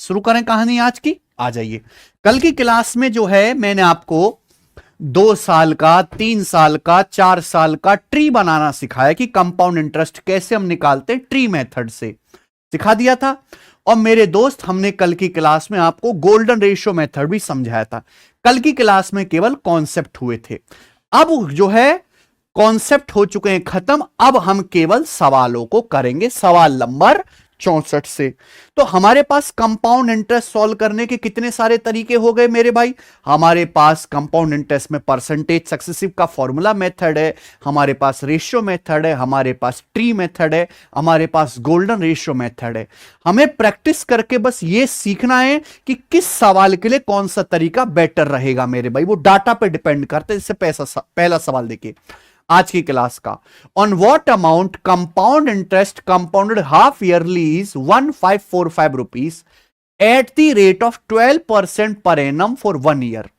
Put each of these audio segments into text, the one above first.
शुरू करें कहानी आज की। आ जाइए। कल की क्लास में जो है मैंने आपको 2 साल का, 3 साल का, 4 साल का ट्री बनाना सिखाया कि कंपाउंड इंटरेस्ट कैसे हम निकालते हैं, ट्री मेथड से सिखा दिया था। और मेरे दोस्त, हमने कल की क्लास में आपको गोल्डन रेशियो मेथड भी समझाया था। कल की क्लास में केवल कॉन्सेप्ट हुए थे। अब जो है कॉन्सेप्ट हो चुके हैं खत्म। अब हम केवल सवालों को करेंगे। सवाल नंबर 64 से। तो हमारे पास कंपाउंड इंटरेस्ट सॉल्व करने के कितने सारे तरीके हो गए मेरे भाई। हमारे पास कंपाउंड इंटरेस्ट में परसेंटेज सक्सेसिव का फॉर्मूला मेथड है, हमारे पास रेशियो मेथड है, हमारे पास ट्री मेथड है, हमारे पास गोल्डन रेशियो मेथड है। हमें प्रैक्टिस करके बस ये सीखना है कि किस सवाल के लिए कौन सा तरीका बेटर रहेगा मेरे भाई। वो डाटा पे डिपेंड करते हैं। इससे पहला सवाल देखिए आज की क्लास का। On what amount compound interest compounded half yearly is 1545 rupees at the rate of 12% per annum for 1 year.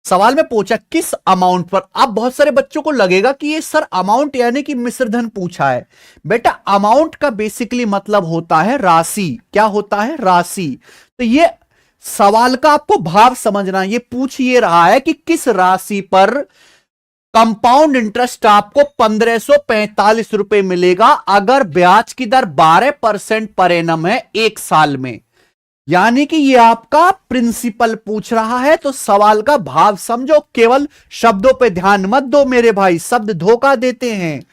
सवाल में पूछा किस अमाउंट पर। अब बहुत सारे बच्चों को लगेगा कि ये सर अमाउंट यानी कि मिश्रधन पूछा है। बेटा अमाउंट का बेसिकली मतलब होता है राशि। क्या होता है? राशि। तो ये सवाल का आपको भाव समझना। ये पूछ ये रहा है कि किस राशि पर कंपाउंड इंटरेस्ट आपको 1545 रुपए मिलेगा अगर ब्याज की दर 12% पर एनम है 1 साल में। यानी कि ये आपका प्रिंसिपल पूछ रहा है। तो सवाल का भाव समझो, केवल शब्दों पे ध्यान मत दो मेरे भाई, शब्द धोखा देते हैं।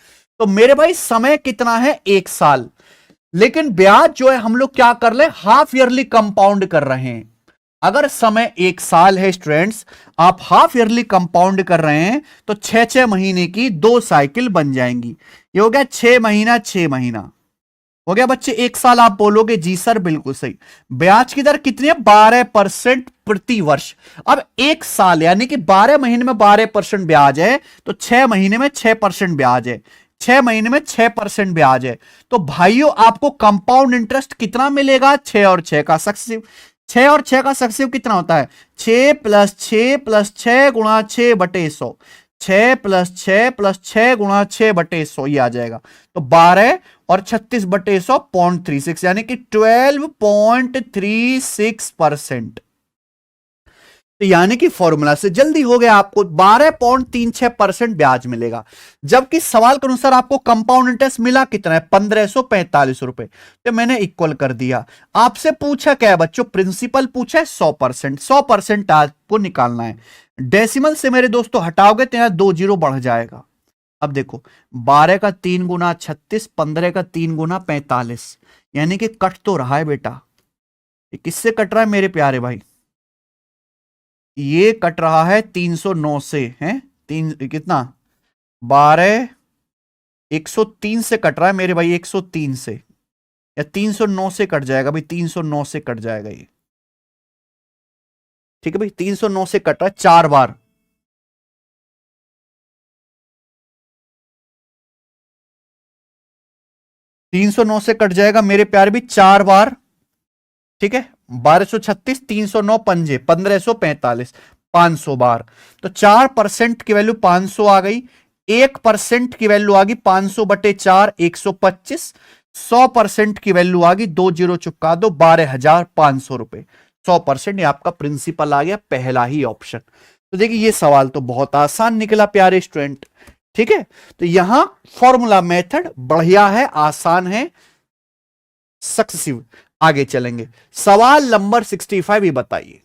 तो मेरे भाई समय कितना है? 1 साल। लेकिन ब्याज जो है हम लोग क्या कर ले, हाफ ईयरली कंपाउंड कर रहे हैं। अगर समय 1 साल है स्टूडेंट्स, आप हाफ ईयरली कंपाउंड कर रहे हैं तो 6 महीने की 2 साइकिल बन जाएंगी। ये हो गया 6 महीना 6 महीना हो गया बच्चे 1 साल। आप बोलोगे जी सर बिल्कुल सही। ब्याज की दर कितनी है? 12% प्रति वर्ष। अब 1 साल यानी कि 12 महीने में 12% ब्याज है, तो 6 महीने में 6% ब्याज है, 6 महीने में 6% ब्याज है। तो भाइयों आपको कंपाउंड इंटरेस्ट कितना मिलेगा? 6 और 6 का सक्सेसिव। 6 और 6 का सक्सेसिव कितना होता है? 6 + 6 + 6 गुणा 6/100। 6 + 6 + 6 गुणा 6/100 ये आ जाएगा। तो 12 और 36/100 0.36 यानी कि 12.36%। तो यानी कि फॉर्मूला से जल्दी हो गया, आपको 12.36% ब्याज मिलेगा। जबकि सवाल के अनुसार आपको कंपाउंड इंटरेस्ट मिला कितना है? 1545 रुपए। तो मैंने इक्वल कर दिया। आपसे पूछा क्या है बच्चों? प्रिंसिपल पूछा है 100%। 100% आपको निकालना है। डेसिमल से मेरे दोस्तों हटाओगे तो यहां 2 जीरो बढ़ जाएगा। अब देखो 12 का 3 गुना 36, 15 का 3 गुना 45, यानी कि कट तो रहा है बेटा। ये किससे कट रहा है मेरे प्यारे भाई? ये कट रहा है 309 से। है तीन कितना? 12 103 से कट रहा है मेरे भाई, 103 से या 309 से कट जाएगा भाई, 309 से कट जाएगा ये। ठीक है भाई, 309 से कट रहा है 4 बार। तीन सौ नौ से कट जाएगा मेरे प्यारे भी 4 बार। ठीक है, 1236, 309 पंजे 1545, 500 बार। तो 4% की वैल्यू 500 आ गई। 1% की वैल्यू आ गई 500/4, 125। 100% की वैल्यू आ गई, 2 जीरो चुका दो, 12,500 रुपए। 100% ये आपका प्रिंसिपल आ गया, पहला ही ऑप्शन। तो देखिए ये सवाल तो बहुत आसान निकला प्यारे स्टूडेंट। ठीक है, तो यहां फॉर्मूला मेथड बढ़िया है, आसान है, सक्सेसिव। आगे चलेंगे। सवाल नंबर 65 ही बताइए।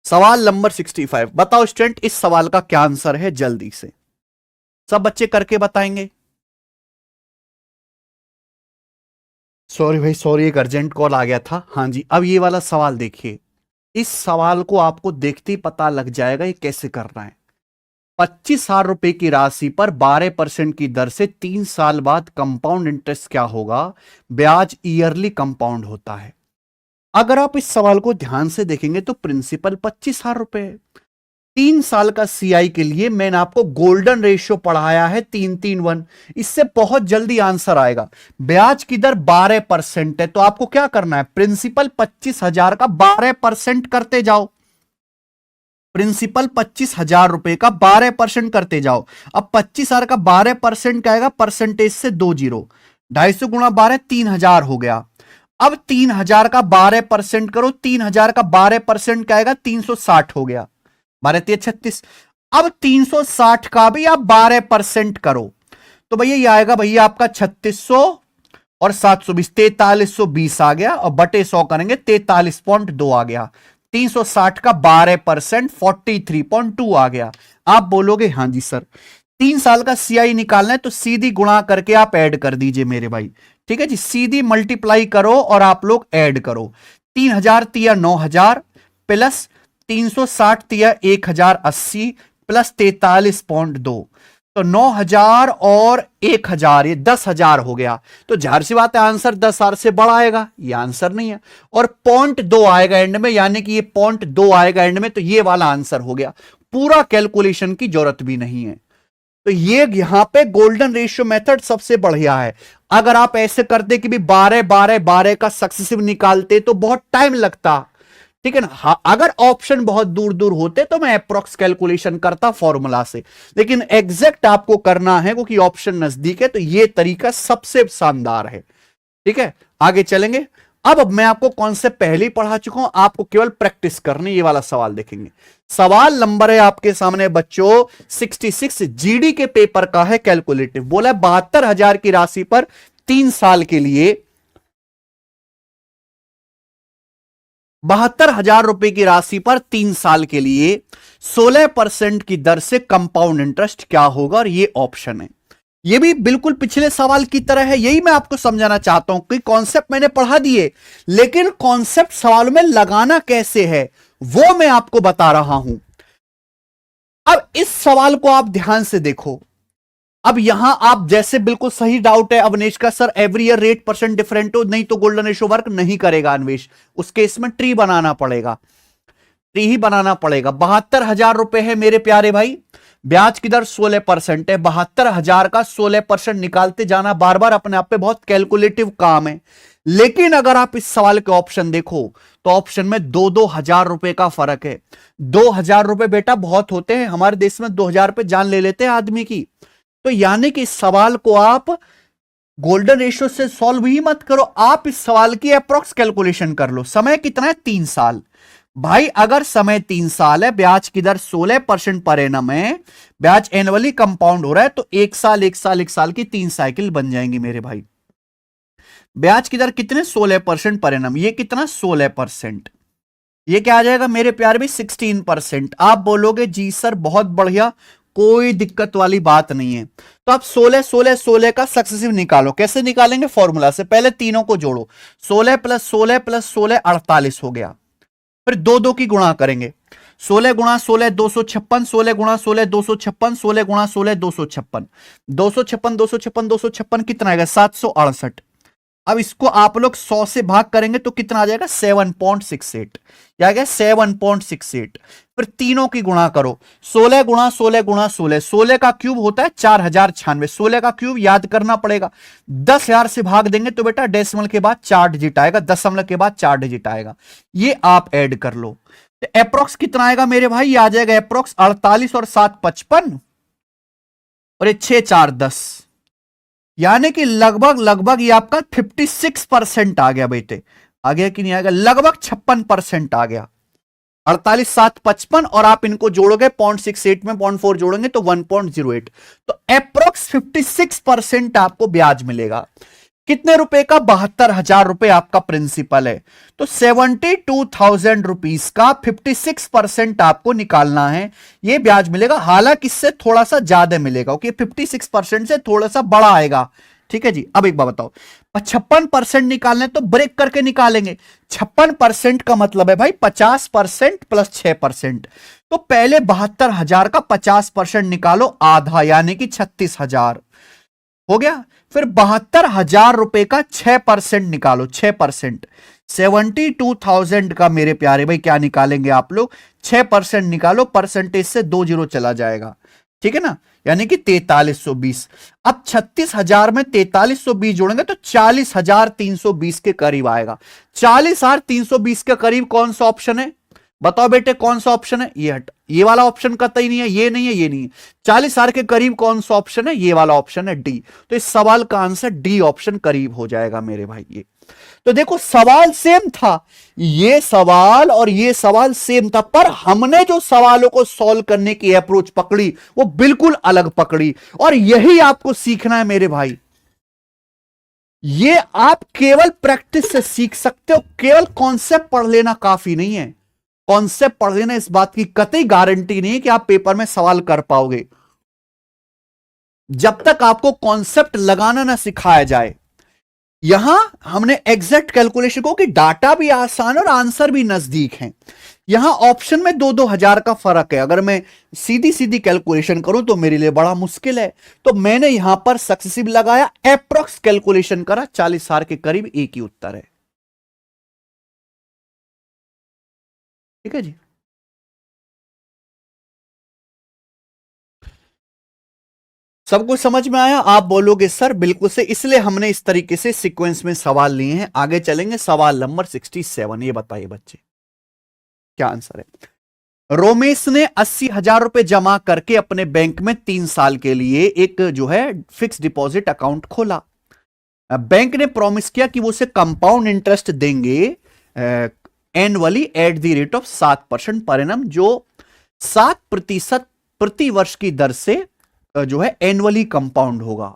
सवाल नंबर 65 बताओ स्टूडेंट, इस सवाल का क्या आंसर है? जल्दी से सब बच्चे करके बताएंगे। सॉरी भाई सॉरी, एक अर्जेंट कॉल आ गया था। हाँ जी, अब ये वाला सवाल देखिए। इस सवाल को आपको देखते ही पता लग जाएगा ये कैसे करना है। 25,000 रुपए की राशि पर 12% की दर से 3 साल बाद कंपाउंड इंटरेस्ट क्या होगा? ब्याज ईयरली कंपाउंड होता है। अगर आप इस सवाल को ध्यान से देखेंगे तो प्रिंसिपल 25,000 रुपए है। 3 साल का सीआई के लिए मैंने आपको गोल्डन रेशियो पढ़ाया है 3-3-1। इससे बहुत जल्दी आंसर आएगा। ब्याज की दर 12% है, तो आपको क्या करना है? प्रिंसिपल 25,000 का 12% करते जाओ। प्रिंसिपल 25,000 रुपए का 12% करते जाओ। अब 25,000 का 12% क्या आएगा? परसेंटेज से 2 जीरो, 250 गुणा 12 3,000 हो गया। अब 3000 का 12% करो, 3000 का 12% क्या आएगा, 360 हो गया, 12×3 = 36। अब 360 का भी आप 12% करो तो भैया ये आएगा भैया आपका 3600 और 720, 4320 आ गया, और बटे 100 करेंगे 43.2 आ गया। 360 का 12% 43.2 आ गया। आप बोलोगे हाँ जी सर 3 साल का सीआई निकालना है तो सीधी गुणा करके आप ऐड कर दीजिए मेरे भाई, ठीक है जी, सीधी मल्टीप्लाई करो और आप लोग ऐड करो। 3000 तिया 9000 प्लस 360 तिया 1080 प्लस 43.2, तो 9000 और 1000 ये 10,000 हो गया। तो जाहिर सी बात है आंसर 10,000 से बड़ा आएगा, ये आंसर नहीं है। और 0.2 आएगा एंड में, यानी कि ये 0.2 आएगा एंड में, तो ये वाला आंसर हो गया। पूरा कैलकुलेशन की जरूरत भी नहीं है। तो ये यहां पे गोल्डन रेशियो मेथड सबसे बढ़िया है। अगर आप ऐसे करते कि भी 12 का सक्सेसिव निकालते तो बहुत टाइम लगता, ठीक है ना। हाँ, अगर ऑप्शन बहुत दूर दूर होते तो मैं अप्रोक्स कैलकुलेशन करता फॉर्मूला से, लेकिन एग्जैक्ट आपको करना है क्योंकि ऑप्शन नजदीक है, तो ये तरीका सबसे शानदार है, ठीक है। आगे चलेंगे। अब मैं आपको कॉन्सेप्ट पहले ही पढ़ा चुका हूं, आपको केवल प्रैक्टिस करनी। ये वाला सवाल देखेंगे। सवाल नंबर है आपके सामने बच्चों 66 जीडी के पेपर का है, कैलकुलेटिव। बोला 72,000 की राशि पर 3 साल के लिए 72,000 रुपए की राशि पर 3 साल के लिए 16% की दर से कंपाउंड इंटरेस्ट क्या होगा, और ये ऑप्शन है। ये भी बिल्कुल पिछले सवाल की तरह है, यही मैं आपको समझाना चाहता हूं कि कॉन्सेप्ट मैंने पढ़ा दिए, लेकिन कॉन्सेप्ट सवाल में लगाना कैसे है वो मैं आपको बता रहा हूं। अब इस सवाल को आप ध्यान से देखो। अब यहां आप जैसे बिल्कुल सही डाउट है अवनेश का, sir every year rate percent different हो, नहीं तो गोल्डन रेशियो वर्क नहीं करेगा अनवेश, उस केस में ट्री बनाना पड़ेगा, ट्री ही बनाना पड़ेगा। 72,000 रुपए है मेरे प्यारे भाई, ब्याज की दर 16% है। 72,000 का 16% निकालते जाना बार बार अपने आप पे बहुत कैलकुलेटिव काम है। लेकिन अगर आप इस सवाल के ऑप्शन देखो तो ऑप्शन में 2-2 हजार रुपए का फर्क है। 2,000 रुपए बेटा बहुत होते हैं, हमारे देश में 2,000 रुपए जान ले लेते हैं आदमी की। तो यानी कि इस सवाल को आप गोल्डन रेशियो से सॉल्व ही मत करो, आप इस सवाल की अप्रोक्स कैलकुलेशन कर लो। समय कितना है, 3 साल। भाई अगर समय 3 साल है, ब्याज की दर 16% पर एनम है, ब्याज एनुअली कंपाउंड हो रहा है, तो 1 साल 1 साल 1 साल की 3 साइकिल बन जाएंगी मेरे भाई। ब्याज की दर कितने, 16% पर एनम, ये कितना 16%, ये क्या आ जाएगा मेरे प्यारे भाई 16%। आप बोलोगे जी सर बहुत बढ़िया, कोई दिक्कत वाली बात नहीं है। तो आप 16 का सक्सेसिव निकालो। कैसे निकालेंगे, फॉर्मूला से। पहले तीनों को जोड़ो, 16 + 16 + 16 48 हो गया। फिर 2 की गुणा करेंगे, 16 × 16 256, 16 × 16 256, 16 × 16 256, 256 256 256 कितना आएगा 768। अब इसको आप लोग 100 से भाग करेंगे तो कितना आ जाएगा 7.68, क्या आ गया 7.68। फिर तीनों की गुणा करो, 16 × 16 × 16, 16 का क्यूब होता है 4096, 16 का क्यूब याद करना पड़ेगा। 10,000 से भाग देंगे तो बेटा डेसिमल के बाद 4 डिजिट आएगा, दशमलव के बाद 4 डिजिट आएगा, ये आप ऐड कर लो। तो अप्रोक्स कितना आएगा मेरे भाई, ये आ जाएगा अप्रोक्स 48 और 7 55 और ये 6 4 10, यानी कि लगभग ये आपका 56% आ गया बेटे। आ गया कि नहीं आएगा, लगभग 56% आ गया। 48 7 55 और आप इनको जोड़ोगे 0.68 में 0.4 जोड़ेंगे तो 1.08, तो अप्रोक्स 56% आपको ब्याज मिलेगा। कितने रुपए का, 72,000 रुपए आपका प्रिंसिपल है, तो 72,000 रुपीस का 56% आपको निकालना है, ये ब्याज मिलेगा। हालांकि इससे थोड़ा सा ज्यादा मिलेगा क्योंकि 56% से थोड़ा सा बड़ा आएगा, ठीक है जी। अब एक बात बताओ, 56% निकालने तो ब्रेक करके निकालेंगे। 56% का मतलब है भाई 50% + 6%, तो पहले 72,000 का 50% निकालो, आधा यानी कि 36,000 हो गया। फिर 72,000 रुपए का 6% निकालो, 6%, 72,000 का मेरे प्यारे भाई क्या निकालेंगे आप लोग, 6% निकालो, परसेंटेज से 2 जीरो चला जाएगा, ठीक है ना, यानी कि 4320। अब 36,000 में 4320 जोड़ेंगे तो 40,320 के करीब आएगा। 40,320 के करीब कौन सा ऑप्शन है, बताओ बेटे कौन सा ऑप्शन है, ये वाला ऑप्शन कतई नहीं है, ये नहीं है, ये नहीं है। 40,000 के करीब कौन सा ऑप्शन है, ये वाला ऑप्शन है डी। तो इस सवाल का आंसर डी ऑप्शन करीब हो जाएगा मेरे भाई। ये तो देखो सवाल सेम था, ये सवाल और ये सवाल सेम था, पर हमने जो सवालों को सॉल्व करने की अप्रोच पकड़ी वो बिल्कुल अलग पकड़ी। और यही आपको सीखना है मेरे भाई, ये आप केवल प्रैक्टिस से सीख सकते हो, केवल कॉन्सेप्ट पढ़ लेना काफी नहीं है। कॉन्सेप्ट पढ़ लेना इस बात की कतई गारंटी नहीं है कि आप पेपर में सवाल कर पाओगे। जब तक आपको कॉन्सेप्ट लगाना ना सिखाया जाए। यहां हमने एग्जैक्ट कैलकुलेशन को कि डाटा भी आसान और आंसर भी नजदीक है। यहां ऑप्शन में 2-2 हजार का फर्क है। अगर मैं सीधी सीधी कैलकुलेशन करूं तो मेरे लिए बड़ा मुश्किल है, तो मैंने यहां पर सक्सेसिव लगाया, अप्रोक्स कैलकुलेशन करा, 40,000 के करीब एक ही उत्तर है। ठीक है जी। सबको समझ में आया? आप बोलोगे सर बिल्कुल से, इसलिए हमने इस तरीके से सीक्वेंस में सवाल लिए हैं। आगे चलेंगे, सवाल नंबर 67। ये बताइए बच्चे क्या आंसर है। रोमेश ने 80,000 रुपए जमा करके अपने बैंक में 3 साल के लिए एक जो है फिक्स डिपॉजिट अकाउंट खोला। बैंक ने प्रॉमिस किया कि वो उसे कंपाउंड इंटरेस्ट देंगे annually at the rate of 7% per annum, जो 7% प्रति वर्ष की दर से जो है एनुअली कंपाउंड होगा।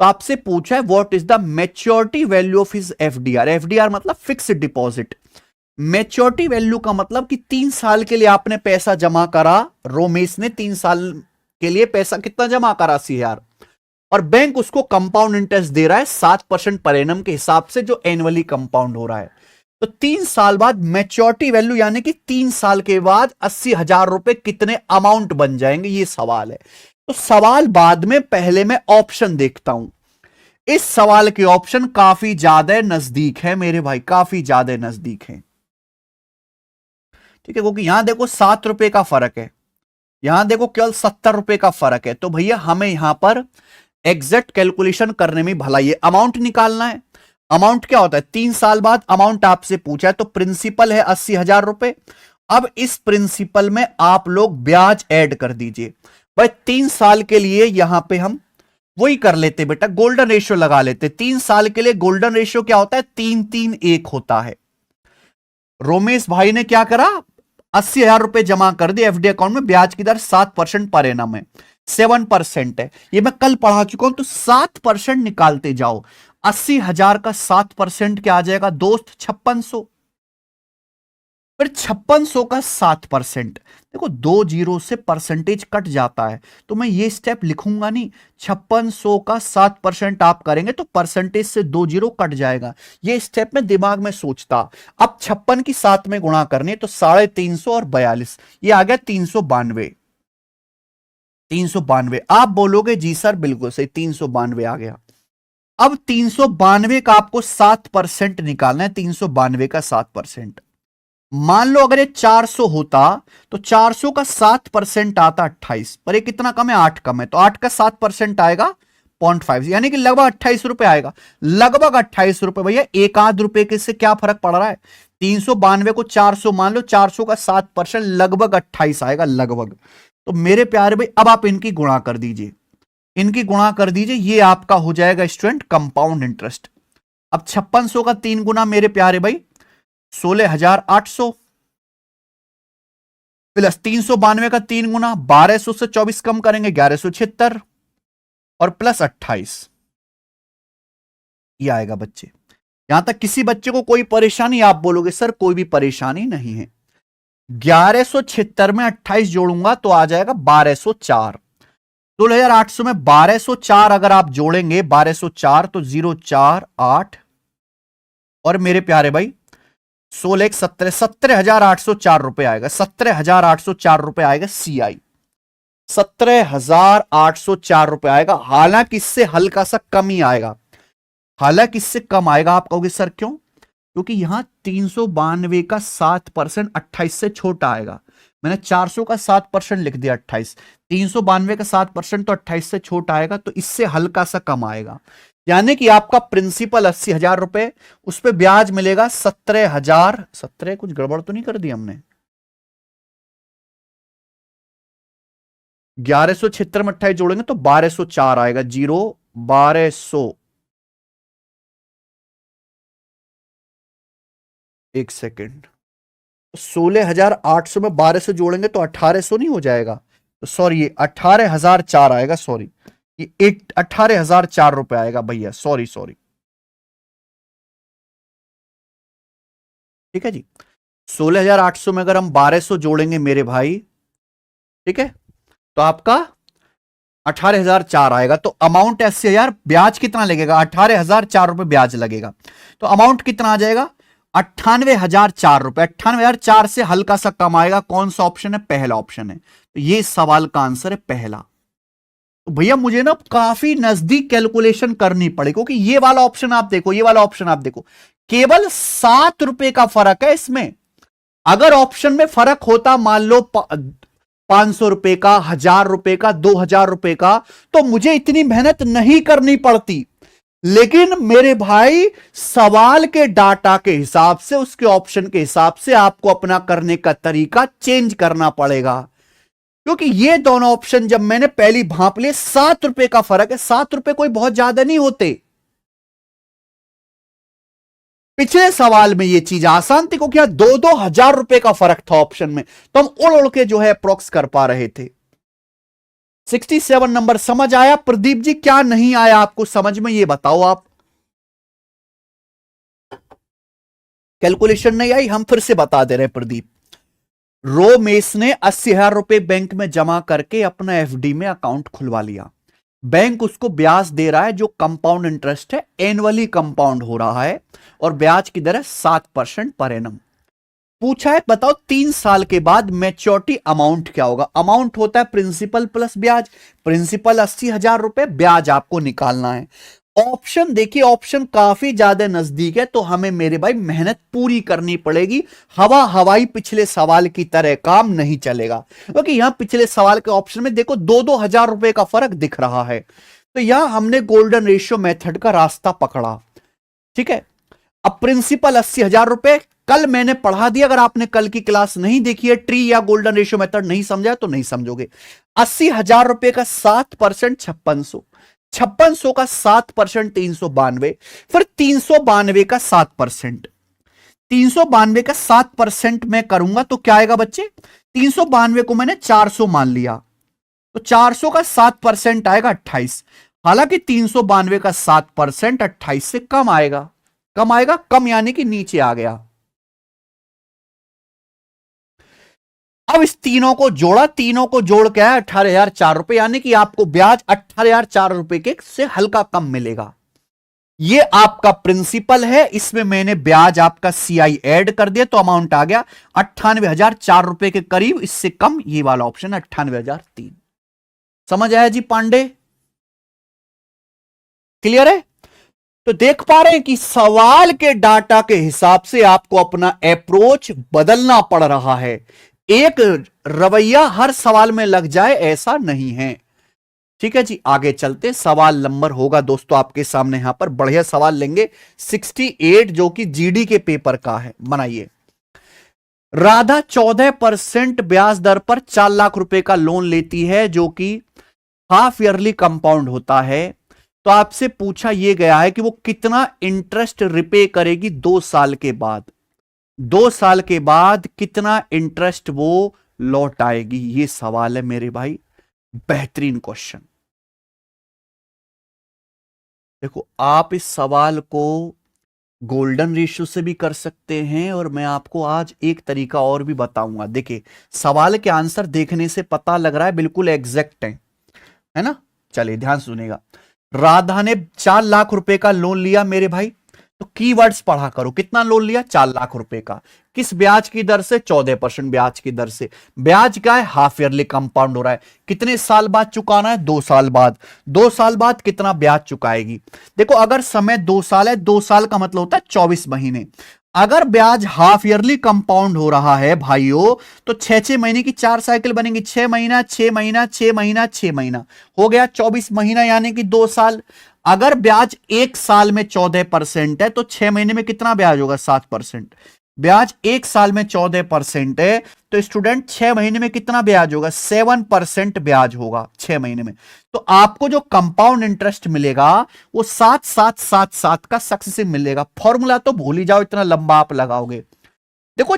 तो आपसे पूछा है what is the maturity value of his FDR. FDR मतलब फिक्स्ड डिपॉजिट। मैच्योरिटी वैल्यू का मतलब कि 3 साल के लिए आपने पैसा जमा करा, रोमेश ने 3 साल के लिए पैसा कितना जमा करा, 80,000, और बैंक उसको कंपाउंड इंटरेस्ट दे रहा है 7% पर एनम के हिसाब से, जो एनुअली कंपाउंड हो रहा है। तो 3 साल बाद मैच्योरिटी वैल्यू यानी कि 3 साल के बाद 80,000 रुपए कितने अमाउंट बन जाएंगे, ये सवाल है। तो सवाल बाद में, पहले मैं ऑप्शन देखता हूं। इस सवाल के ऑप्शन काफी ज्यादा नजदीक है मेरे भाई, काफी ज्यादा नजदीक है। ठीक है, क्योंकि यहां देखो 7 रुपए का फर्क है, यहां देखो केवल 70 रुपए का फर्क है। तो भैया हमें यहां पर एग्जैक्ट कैलकुलेशन करने में भला ये अमाउंट निकालना है। अमाउंट क्या होता है, 3 साल बाद अमाउंट आपसे पूछा है, तो प्रिंसिपल है 80,000 रुपए। अब इस प्रिंसिपल में आप लोग ब्याज ऐड कर दीजिए। भाई 3 साल के लिए यहां पे हम वही कर लेते बेटा, गोल्डन रेशियो लगा लेते। 3 साल के लिए गोल्डन रेशियो क्या होता है, 3-3-1 होता है। रोमेश भाई ने क्या करा, 80,000 रुपए जमा कर दिए एफडी अकाउंट में, ब्याज की दर 7% पर एनम है, 7% है। ये मैं कल पढ़ा चुका हूं, तो 7% निकालते जाओ। 80,000 का 7% क्या आ जाएगा दोस्त, 5600। फिर 5600 का 7%, देखो 2 जीरो से परसेंटेज कट जाता है, तो मैं ये स्टेप लिखूंगा नहीं। 5600 का 7% आप करेंगे तो परसेंटेज से 2 जीरो कट जाएगा। ये स्टेप में दिमाग में सोचता। अब 56 की 7 में गुणा करनी है, तो 350 और 42, ये आ गया 392। 392 आप बोलोगे जी सर बिल्कुल सही, 392 आ गया। अब 392 का आपको 7% निकालना है, 392 का 7%। मान लो अगर ये 400 होता तो 400 का 7% आता 28, पर ये कितना कम है, 8 कम है, तो 8 का 7% आएगा 0.5, यानी कि लगभग 28 रुपए आएगा। लगभग 28 रुपए भैया, एक आध रुपए के से क्या फर्क पड़ रहा है। 392 को 400 मान लो, 400 का 7% लगभग 28 आएगा, लगभग। तो मेरे प्यारे भाई अब आप इनकी गुणा कर दीजिए, इनकी गुणा कर दीजिए, ये आपका हो जाएगा स्टूडेंट कंपाउंड इंटरेस्ट। अब 5600 का 3 गुना मेरे प्यारे भाई 16,800, प्लस 392 का 3 गुना 1200 से 24 कम करेंगे 1176, और प्लस 28, ये आएगा बच्चे। यहां तक किसी बच्चे को कोई परेशानी, आप बोलोगे सर कोई भी परेशानी नहीं है। 1176 में 28 जोड़ूंगा तो आ जाएगा 1204। 16,800 में 1204 अगर आप जोड़ेंगे, 1204 तो 048, और मेरे प्यारे भाई 16 17,804 रुपए आएगा, 17,804 रुपए आएगा CI, 17,804 रुपए आएगा। हालांकि इससे हल्का सा कम ही आएगा, हालांकि इससे कम आएगा। आप कहोगे सर क्यों, क्योंकि यहां 392 का 7% 28 से छोटा आएगा। मैंने 400 का 7% लिख दिया 28, 392 का 7% तो 28 से छोटा आएगा, तो इससे हल्का सा कम आएगा। यानी कि आपका प्रिंसिपल 80,000 रुपए, उस पर ब्याज मिलेगा 17,000। 17 कुछ गड़बड़ तो नहीं कर दी हमने, 1176 में 28 जोड़ेंगे तो 1204 आएगा, 1200। एक सेकेंड, 16,800 में 1200 जोड़ेंगे तो 1800 नहीं हो जाएगा? तो सॉरी, ये 18,004 आएगा, सॉरी ये 18,004 रुपए आएगा भैया, सॉरी सॉरी। ठीक है जी, 16,800 में अगर हम 1200 जोड़ेंगे मेरे भाई, ठीक है, तो आपका 18,004 आएगा। तो अमाउंट 80,000, ब्याज कितना लगेगा? 18,004 रुपए ब्याज लगेगा। तो अमाउंट कितना आ जाएगा? 98,004 रुपए। 98,004 से हल्का सा कम आएगा। कौन सा ऑप्शन है? पहला ऑप्शन है। तो ये सवाल का आंसर है पहला। तो भैया मुझे ना काफी नजदीक कैलकुलेशन करनी पड़ेगी, क्योंकि ये वाला ऑप्शन आप देखो, ये वाला ऑप्शन आप देखो, केवल 7 रुपए का फर्क है इसमें। अगर ऑप्शन में फर्क होता मान लो 500 रुपए का, 1,000 रुपए का, 2,000 रुपए का, तो मुझे इतनी मेहनत नहीं करनी पड़ती। लेकिन मेरे भाई सवाल के डाटा के हिसाब से, उसके ऑप्शन के हिसाब से आपको अपना करने का तरीका चेंज करना पड़ेगा। क्योंकि ये दोनों ऑप्शन जब मैंने पहली भांप लिए, 7 रुपए का फर्क है। 7 रुपए कोई बहुत ज्यादा नहीं होते। पिछले सवाल में ये चीज आसान थी, क्योंकि यहां 2-2 हजार रुपए का फर्क था ऑप्शन में, तो हम उड़ उड़ के जो है अप्रोक्स कर पा रहे थे। 67 नंबर समझ आया? प्रदीप जी क्या नहीं आया आपको समझ में, ये बताओ आप। कैलकुलेशन नहीं आई, हम फिर से बता दे रहे हैं प्रदीप। रोमेश ने 80,000 रुपए बैंक में जमा करके अपना एफडी में अकाउंट खुलवा लिया। बैंक उसको ब्याज दे रहा है जो कंपाउंड इंटरेस्ट है, एनुअली कंपाउंड हो रहा है, और ब्याज की दर है 7% पर एनम। पूछा है बताओ 3 साल के बाद मैच्योरिटी अमाउंट क्या होगा? अमाउंट होता है प्रिंसिपल प्लस ब्याज। प्रिंसिपल 80,000 रुपए, ब्याज आपको निकालना है। ऑप्शन देखिए, ऑप्शन काफी ज्यादा नजदीक है, तो हमें मेरे भाई मेहनत पूरी करनी पड़ेगी। हवा हवाई पिछले सवाल की तरह काम नहीं चलेगा, क्योंकि यहां पिछले सवाल के ऑप्शन में देखो 2-2 हजार रुपए का फर्क दिख रहा है। तो यहां हमने गोल्डन रेशियो मेथड का रास्ता पकड़ा। ठीक है, अब प्रिंसिपल 80,000 रुपए कल मैंने पढ़ा दिया। अगर आपने कल की क्लास नहीं देखी है, ट्री या गोल्डन रेशियो मेथड नहीं समझा तो नहीं समझोगे। 80,000 रुपए का 7% 5600, 5600 का 7% 392, फिर 392 का 7%। 392 का 7% मैं करूंगा तो क्या आएगा बच्चे? 392 को मैंने 400 मान लिया, तो 400 का 7% आएगा 28। हालांकि 392 का 7% 28 से कम आएगा। कम आएगा, कम यानी कि नीचे आ गया। अब इस तीनों को जोड़ा, तीनों को जोड़ के आया 18,004 रुपए, यानी कि आपको ब्याज 18,004 रुपए के से हल्का कम मिलेगा। ये आपका प्रिंसिपल है, इसमें मैंने ब्याज आपका सीआई ऐड कर दिया, तो अमाउंट आ गया 98,004 रुपए के करीब। इससे कम ये वाला ऑप्शन 98,003। समझ आया जी पांडे? क्लियर है? तो देख पा रहे हैं कि सवाल के डाटा के हिसाब से आपको अपना अप्रोच बदलना पड़ रहा है। एक रवैया हर सवाल में लग जाए ऐसा नहीं है। ठीक है जी, आगे चलते। सवाल नंबर होगा दोस्तों आपके सामने, यहां पर बढ़िया सवाल लेंगे 68 जो कि जीडी के पेपर का है। बनाइए। राधा 14% ब्याज दर पर 4 लाख रुपए का लोन लेती है, जो कि हाफ ईयरली कंपाउंड होता है। तो आपसे पूछा यह गया है कि वो कितना इंटरेस्ट रिपे करेगी 2 साल के बाद। 2 साल के बाद कितना इंटरेस्ट वो लौट आएगी, ये सवाल है मेरे भाई। बेहतरीन क्वेश्चन। देखो, आप इस सवाल को गोल्डन रेशियो से भी कर सकते हैं, और मैं आपको आज एक तरीका और भी बताऊंगा। देखिए, सवाल के आंसर देखने से पता लग रहा है बिल्कुल एग्जैक्ट है ना? चलिए ध्यान सुनेगा। राधा ने 4 लाख रुपए का लोन लिया मेरे भाई, तो कीवर्ड्स पढ़ा करो। कितना लोन लिया? 4 लाख रुपए का। किस ब्याज की दर से? 14% ब्याज की दर से। ब्याज क्या है? हाफ ईयरली कंपाउंड हो रहा है। कितने साल बाद चुकाना है? 2 साल बाद। 2 साल बाद कितना ब्याज चुकाएगी? देखो, अगर समय 2 साल है, 2 साल का मतलब होता है 24 महीने। अगर ब्याज हाफ ईयरली कंपाउंड हो रहा है भाइयों, तो 6-6 महीने की 4 साइकिल बनेंगी। 6 महीना, 6 महीना, 6 महीना, 6 महीना, हो गया 24 महीना, यानी कि 2 साल। अगर ब्याज 1 साल में 14% है, तो 6 महीने में कितना ब्याज होगा? 7%। ब्याज 1 साल में 14% है, तो स्टूडेंट 6 महीने में कितना ब्याज होगा? 7% ब्याज होगा 6 महीने में। तो आपको जो कंपाउंड इंटरेस्ट मिलेगा वो 7-7-7-7 का सक्सेसिव मिलेगा। फॉर्मूला तो भूल ही जाओ, इतना लंबा आप लगाओगे। देखो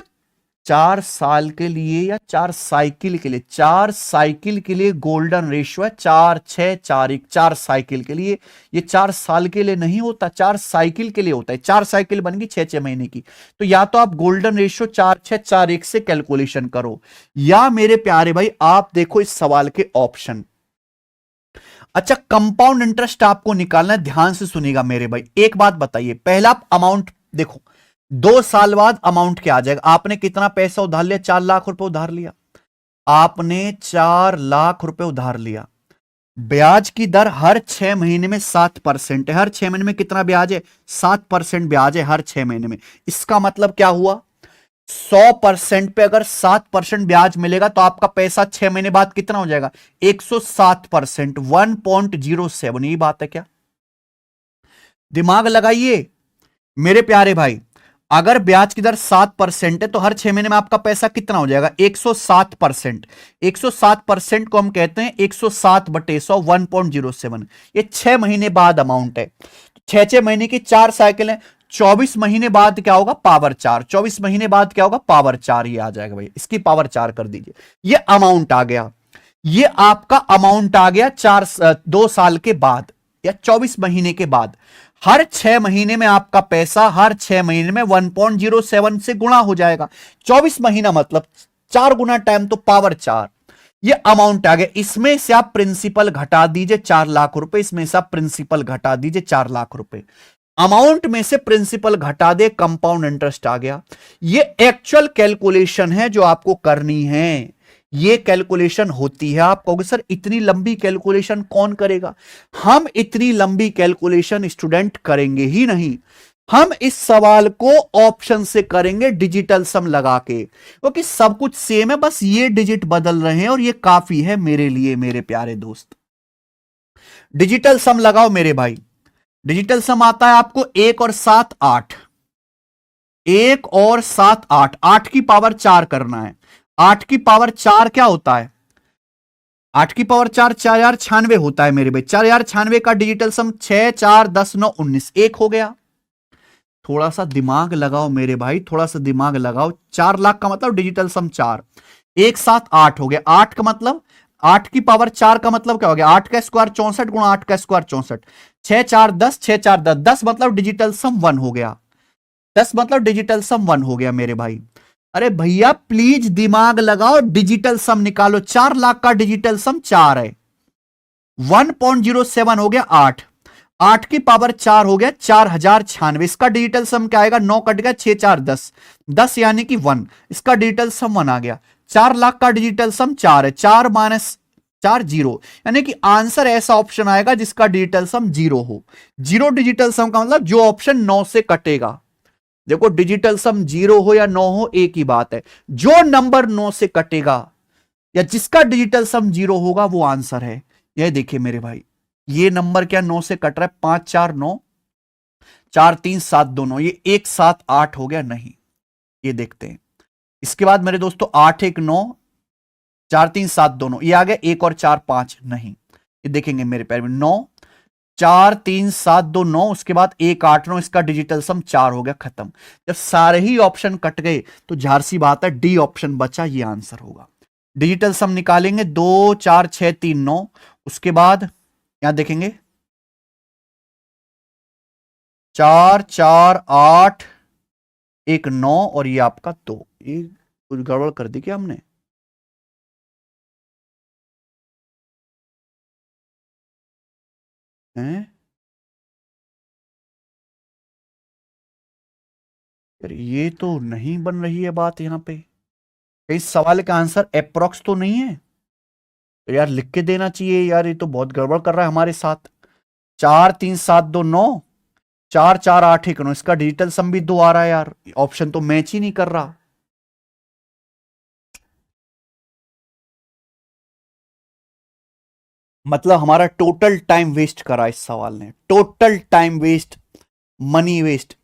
4 साल के लिए या 4 साइकिल के लिए, 4 साइकिल के लिए गोल्डन रेशियो है 4 6 4 1, 4 साइकिल के लिए। ये 4 साल के लिए नहीं होता, 4 साइकिल के लिए होता है। 4 साइकिल बन गई 6 6 महीने की। तो या तो आप गोल्डन रेशियो 4 6 4 1 से कैलकुलेशन करो, या मेरे प्यारे भाई आप देखो इस सवाल के ऑप्शन। अच्छा, कंपाउंड इंटरेस्ट आपको निकालना है, ध्यान से सुनिएगा मेरे भाई। एक बात बताइए, पहला अमाउंट देखो, 2 साल बाद अमाउंट क्या आ जाएगा। आपने कितना पैसा उधार लिया? 4 लाख रुपए उधार लिया। आपने 4 लाख रुपए उधार लिया। ब्याज की दर हर 6 महीने में 7% है। हर 6 महीने में कितना ब्याज है? 7% ब्याज है हर 6 महीने में। इसका मतलब क्या हुआ? 100% पे अगर 7% ब्याज मिलेगा तो आपका पैसा 6 महीने बाद कितना हो जाएगा? 107%, 1.07। यही बात है क्या? दिमाग लगाइए मेरे प्यारे भाई। अगर ब्याज की दर 7% है तो हर 6 महीने में आपका पैसा कितना हो जाएगा? 107%। 107% को हम कहते हैं 107/100, 1.07। ये 6 महीने बाद अमाउंट है। 6 6 महीने की 4 साइकिल है। 24 महीने बाद क्या होगा? पावर 4। 24 महीने बाद क्या होगा? पावर 4। ये आ जाएगा भाई, इसकी पावर 4 कर दीजिए। ये अमाउंट आ गया। ये आपका अमाउंट आ गया 2 साल के बाद या 24 महीने के बाद। हर 6 महीने में आपका पैसा हर 6 महीने में 1.07 से गुणा हो जाएगा। 24 महीना मतलब 4 गुना टाइम, तो पावर 4। ये अमाउंट आ गया। इसमें से आप प्रिंसिपल घटा दीजिए 4 लाख रुपए, इसमें से आप प्रिंसिपल घटा दीजिए 4 लाख रुपए। अमाउंट में से प्रिंसिपल घटा दे, कंपाउंड इंटरेस्ट आ गया। ये एक्चुअल कैलकुलेशन है जो आपको करनी है। ये कैलकुलेशन होती है। आप कहोगे सर इतनी लंबी कैलकुलेशन कौन करेगा? हम इतनी लंबी कैलकुलेशन स्टूडेंट करेंगे ही नहीं। हम इस सवाल को ऑप्शन से करेंगे डिजिटल सम लगा के, क्योंकि सब कुछ सेम है, बस ये डिजिट बदल रहे हैं और ये काफी है मेरे लिए मेरे प्यारे दोस्त। डिजिटल सम लगाओ मेरे भाई। डिजिटल सम आता है आपको 1 और 7 8। 1 और 7 8, 8 की पावर 4 करना है। 8 की पावर 4 क्या होता है? 8 की पावर 4 4096 होता है मेरे भाई। 4096 का डिजिटल सम 6 4 10 9 19, 1 हो गया। थोड़ा सा दिमाग लगाओ मेरे भाई, थोड़ा सा दिमाग लगाओ। 4 लाख का मतलब डिजिटल सम 4, 1 7 8 हो गया। 8 का मतलब 8 की पावर 4 का मतलब क्या हो गया? 8 का स्क्वायर 64 गुणा 8 का स्क्वायर 64। 6 4 10, 6 4 10, 10 मतलब डिजिटल सम 1 हो गया। 10 मतलब डिजिटल सम 1 हो गया मेरे भाई। अरे भैया प्लीज दिमाग लगाओ, डिजिटल सम निकालो। 4 लाख का डिजिटल सम 4 है। 1.07 हो गया 8। 8 की पावर 4 हो गया 4096। इसका डिजिटल सम क्या आएगा? 9 कट गया, 6 4 10, 10 यानी कि 1। इसका डिजिटल सम 1 आ गया। 4 लाख का डिजिटल सम 4 है। 4 माइनस 4 0, यानी कि आंसर ऐसा ऑप्शन आएगा जिसका डिजिटल सम 0 हो। 0 डिजिटल सम का मतलब जो ऑप्शन 9 से कटेगा। देखो डिजिटल सम 0 हो या 9 हो एक ही बात है। जो नंबर 9 से कटेगा या जिसका डिजिटल सम 0 होगा वो आंसर है। यह देखिए मेरे भाई, ये नंबर क्या 9 से कट रहा है? 5 4 9, 4 3 7 2 9, ये 1 7 8 हो गया नहीं। ये देखते हैं इसके बाद मेरे दोस्तों, 8 1 9, 4 3 7 2 9, ये आ गया। 1 और 4 5 नहीं। ये देखेंगे मेरे पैर में 9 4 3 7 2 9, उसके बाद 1 8 9, इसका डिजिटल सम 4 हो गया, खत्म। जब सारे ही ऑप्शन कट गए तो झार सी बात है डी ऑप्शन बचा, ये आंसर होगा। डिजिटल सम निकालेंगे 2 4 6 3 9, उसके बाद यहां देखेंगे 4 4 8 1 9 और ये आपका 2। ये कुछ गड़बड़ कर दी क्या हमने? हैं यार, ये तो नहीं बन रही है बात यहां पे। इस सवाल का आंसर अप्रोक्स तो नहीं है तो यार लिख के देना चाहिए यार, ये तो बहुत गड़बड़ कर रहा है हमारे साथ। 4 3 7 2 9, 4 4 8 1 9, इसका डिजिटल सम भी 2 आ रहा है यार। ऑप्शन तो मैच ही नहीं कर रहा। मतलब हमारा टोटल टाइम वेस्ट करा इस सवाल ने, total time waste, money waste.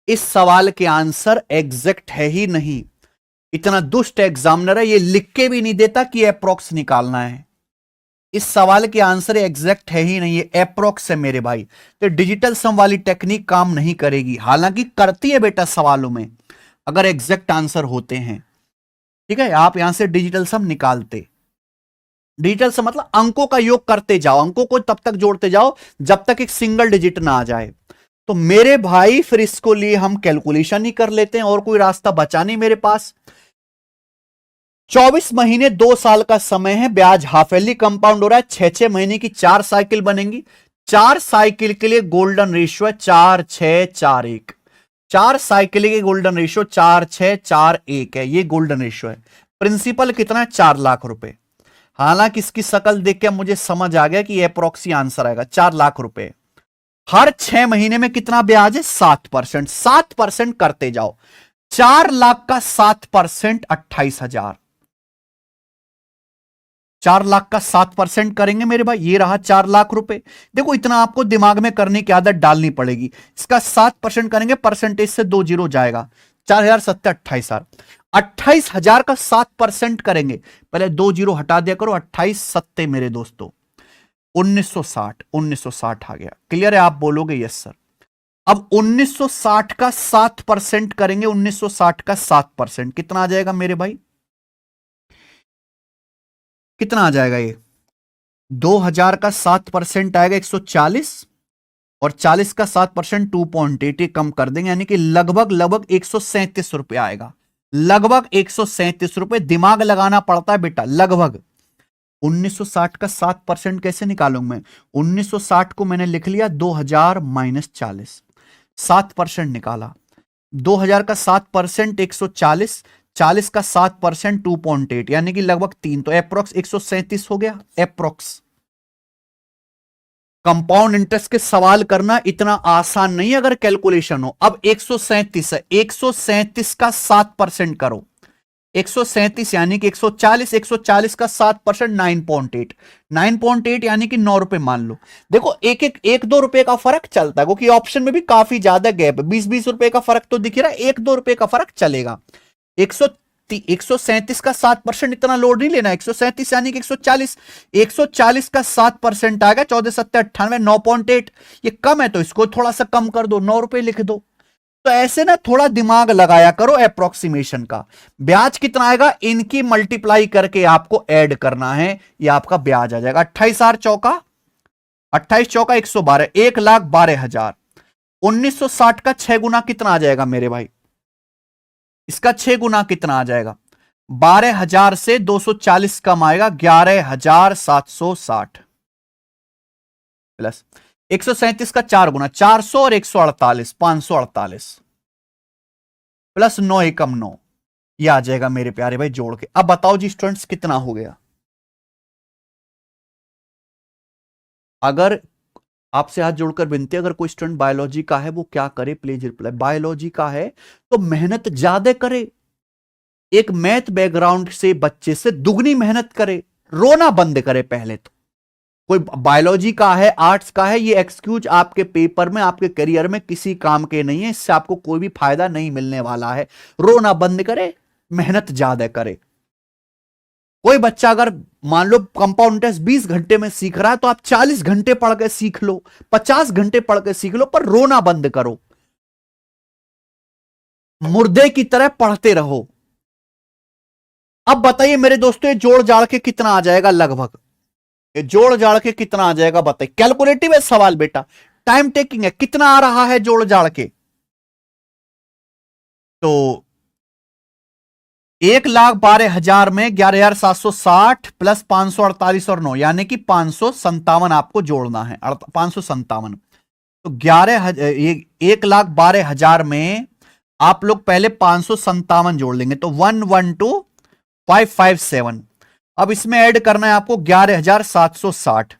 इस सवाल के आंसर एग्जैक्ट है ही नहीं। इतना दुष्ट एग्जामिनर है, ये लिख के भी नहीं देता कि अप्रोक्स निकालना है। इस सवाल के आंसर एग्जैक्ट है ही नहीं, ये अप्रोक्स है मेरे भाई। तो डिजिटल सम वाली टेक्निक काम नहीं करेगी, हालांकि करती है बेटा सवालों में। अगर एग्जैक्ट आंसर होते हैं। ठीक है, आप यहां से डिजिटल सम निकालते। डिजिटल सम मतलब अंकों का योग करते जाओ, अंकों को तब तक जोड़ते जाओ जब तक एक सिंगल डिजिट ना आ जाए। तो मेरे भाई फिर इसको लिए हम कैलकुलेशन ही कर लेते हैं, और कोई रास्ता बचा नहीं मेरे पास। 24 महीने 2 साल का समय है, ब्याज हाफ ईयरली कंपाउंड हो रहा है, 6-6 महीने की 4 साइकिल बनेंगी। 4 साइकिल के लिए गोल्डन रेशियो है 4-6-4-1। 4 साइकिल के गोल्डन रेशियो 4-6-4-1 है, ये गोल्डन रेशियो है। प्रिंसिपल कितना है? 4 लाख रुपए। हालांकि इसकी शकल देख के मुझे समझ आ गया कि ये अप्रोक्सी आंसर आएगा 4 लाख रुपए। हर 6 महीने में कितना ब्याज है? 7%। 7% करते जाओ। 4 लाख का 7% 28,000। 4 लाख का 7% करेंगे मेरे भाई, ये रहा 4 लाख रुपए। देखो इतना आपको दिमाग में करने की आदत डालनी पड़ेगी। इसका 7% करेंगे, परसेंटेज से 2 जीरो जाएगा। 4,000 सत्ते 28,000। 28,000 का 7% करेंगे, पहले 2 जीरो हटा दिया करो। 28 सत्ते मेरे दोस्तों 1960। 1960 आ गया। क्लियर है? आप बोलोगे यस सर। अब 1960 का 7% करेंगे। 1960 का 7% कितना आ जाएगा मेरे भाई? कितना आ जाएगा ये? 2000 का 7% आएगा 140, और 40 का 7% 2.8 कम कर देंगे, यानी कि लगभग 137 रुपए आएगा। लगभग 137 रुपए। दिमाग लगाना पड़ता है बेटा, लगभग। 1960 का 7% कैसे निकालूंगा मैं? 1960 को मैंने लिख लिया 2000 माइनस 40, 7% निकाला। 2000 का 7% 140, 40 का 7% 2.8, यानी कि लगभग 3, तो एप्रोक्स 137 हो गया। एप्रोक्स। कंपाउंड इंटरेस्ट के सवाल करना इतना आसान नहीं अगर कैलकुलेशन हो। अब 137 है, 137 का 7% करो। 137 यानी कि 140, 140 का 7% 9.8, 9.8 यानी कि 9 रुपए मान लो। देखो एक 2 रुपए का फर्क चलता है, क्योंकि ऑप्शन में भी काफी ज्यादा गैप है। 20-20 रुपए का फर्क तो दिख रहा है, 1-2 रुपए का फर्क चलेगा। 137 का 7% इतना लोड नहीं लेना। 137 यानी कि 140, 140 का 7% आएगा 14-7-98, 9.8। ये कम है तो इसको थोड़ा सा कम कर दो, 9 रुपए लिख दो। तो ऐसे ना थोड़ा दिमाग लगाया करो अप्रोक्सीमेशन का। ब्याज कितना आएगा? इनकी मल्टीप्लाई करके आपको ऐड करना है, ये आपका ब्याज आ जाएगा। 28,000 चौका 28 चौका 112, 1,12,000। 1960 का 6 गुना कितना आ जाएगा मेरे भाई? इसका 6 गुना कितना आ जाएगा? 12,000 से 240 कम आएगा, 11,760 प्लस 137 का 4 गुना 400 और 148 548 प्लस 9 एकम 9, यह आ जाएगा मेरे प्यारे भाई जोड़ के। अब बताओ जी स्टूडेंट्स कितना हो गया? अगर आपसे हाथ जोड़कर विनती, अगर कोई स्टूडेंट बायोलॉजी का है वो क्या करे, प्लीज रिप्लाई। बायोलॉजी का है तो मेहनत ज्यादा करे, एक मैथ बैकग्राउंड से बच्चे से दुगनी मेहनत करे, रोना बंद करे पहले तो। कोई बायोलॉजी का है, आर्ट्स का है, ये एक्सक्यूज आपके पेपर में, आपके करियर में किसी काम के नहीं है, इससे आपको कोई भी फायदा नहीं मिलने वाला है। रोना बंद करे, मेहनत ज्यादा करे। कोई बच्चा अगर मान लो कंपाउंड इंटरेस्ट 20 घंटे में सीख रहा है तो आप 40 घंटे पढ़ के सीख लो, 50 घंटे पढ़ के सीख लो, पर रोना बंद करो, मुर्दे की तरह पढ़ते रहो। अब बताइए मेरे दोस्तों, ये जोड़ जाड़ के कितना आ जाएगा? लगभग ये जोड़ जाड़ के कितना आ जाएगा बताइए। कैलकुलेटिव है सवाल बेटा, टाइम टेकिंग है। कितना आ रहा है जोड़ जाड़ के? तो 1,12,000 में 11,760 प्लस 548 और 9, यानी कि 557 आपको जोड़ना है। 557 तो 1,12,000 में आप लोग पहले 557 जोड़ लेंगे तो 112,557। अब इसमें ऐड करना है आपको 11,760।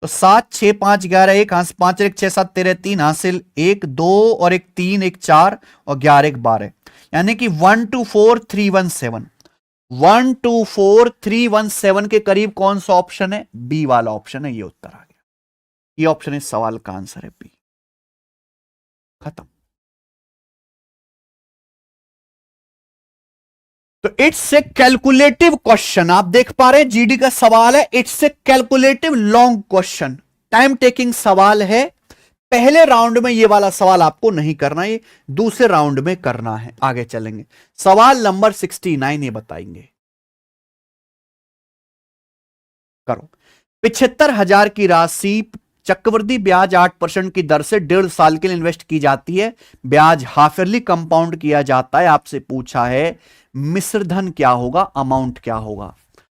तो 7 6 5 11 1 हासिल 5 1 6 7 13 3 हासिल 1 2 और 1 3 1 4 और 11 1 12, यानी कि 124,317। 124,317 के करीब कौन सा ऑप्शन है? बी वाला ऑप्शन है। ये उत्तर आ गया, ये ऑप्शन इस सवाल का आंसर है बी। खत्म। तो इट्स ए कैलकुलेटिव क्वेश्चन, आप देख पा रहे हैं जीडी का सवाल है। It's a calculative long question, time taking सवाल है, पहले राउंड में ये वाला सवाल आपको नहीं करना, ये दूसरे राउंड में करना है। आगे चलेंगे, सवाल नंबर 69 ये बताएंगे, करो। 75,000 की राशि चक्रवृद्धि ब्याज 8% की दर से 1.5 साल के लिए इन्वेस्ट की जाती है। ब्याज हाफ ईयरली कंपाउंड किया जाता है। आपसे पूछा है मिश्रधन क्या होगा, अमाउंट क्या होगा।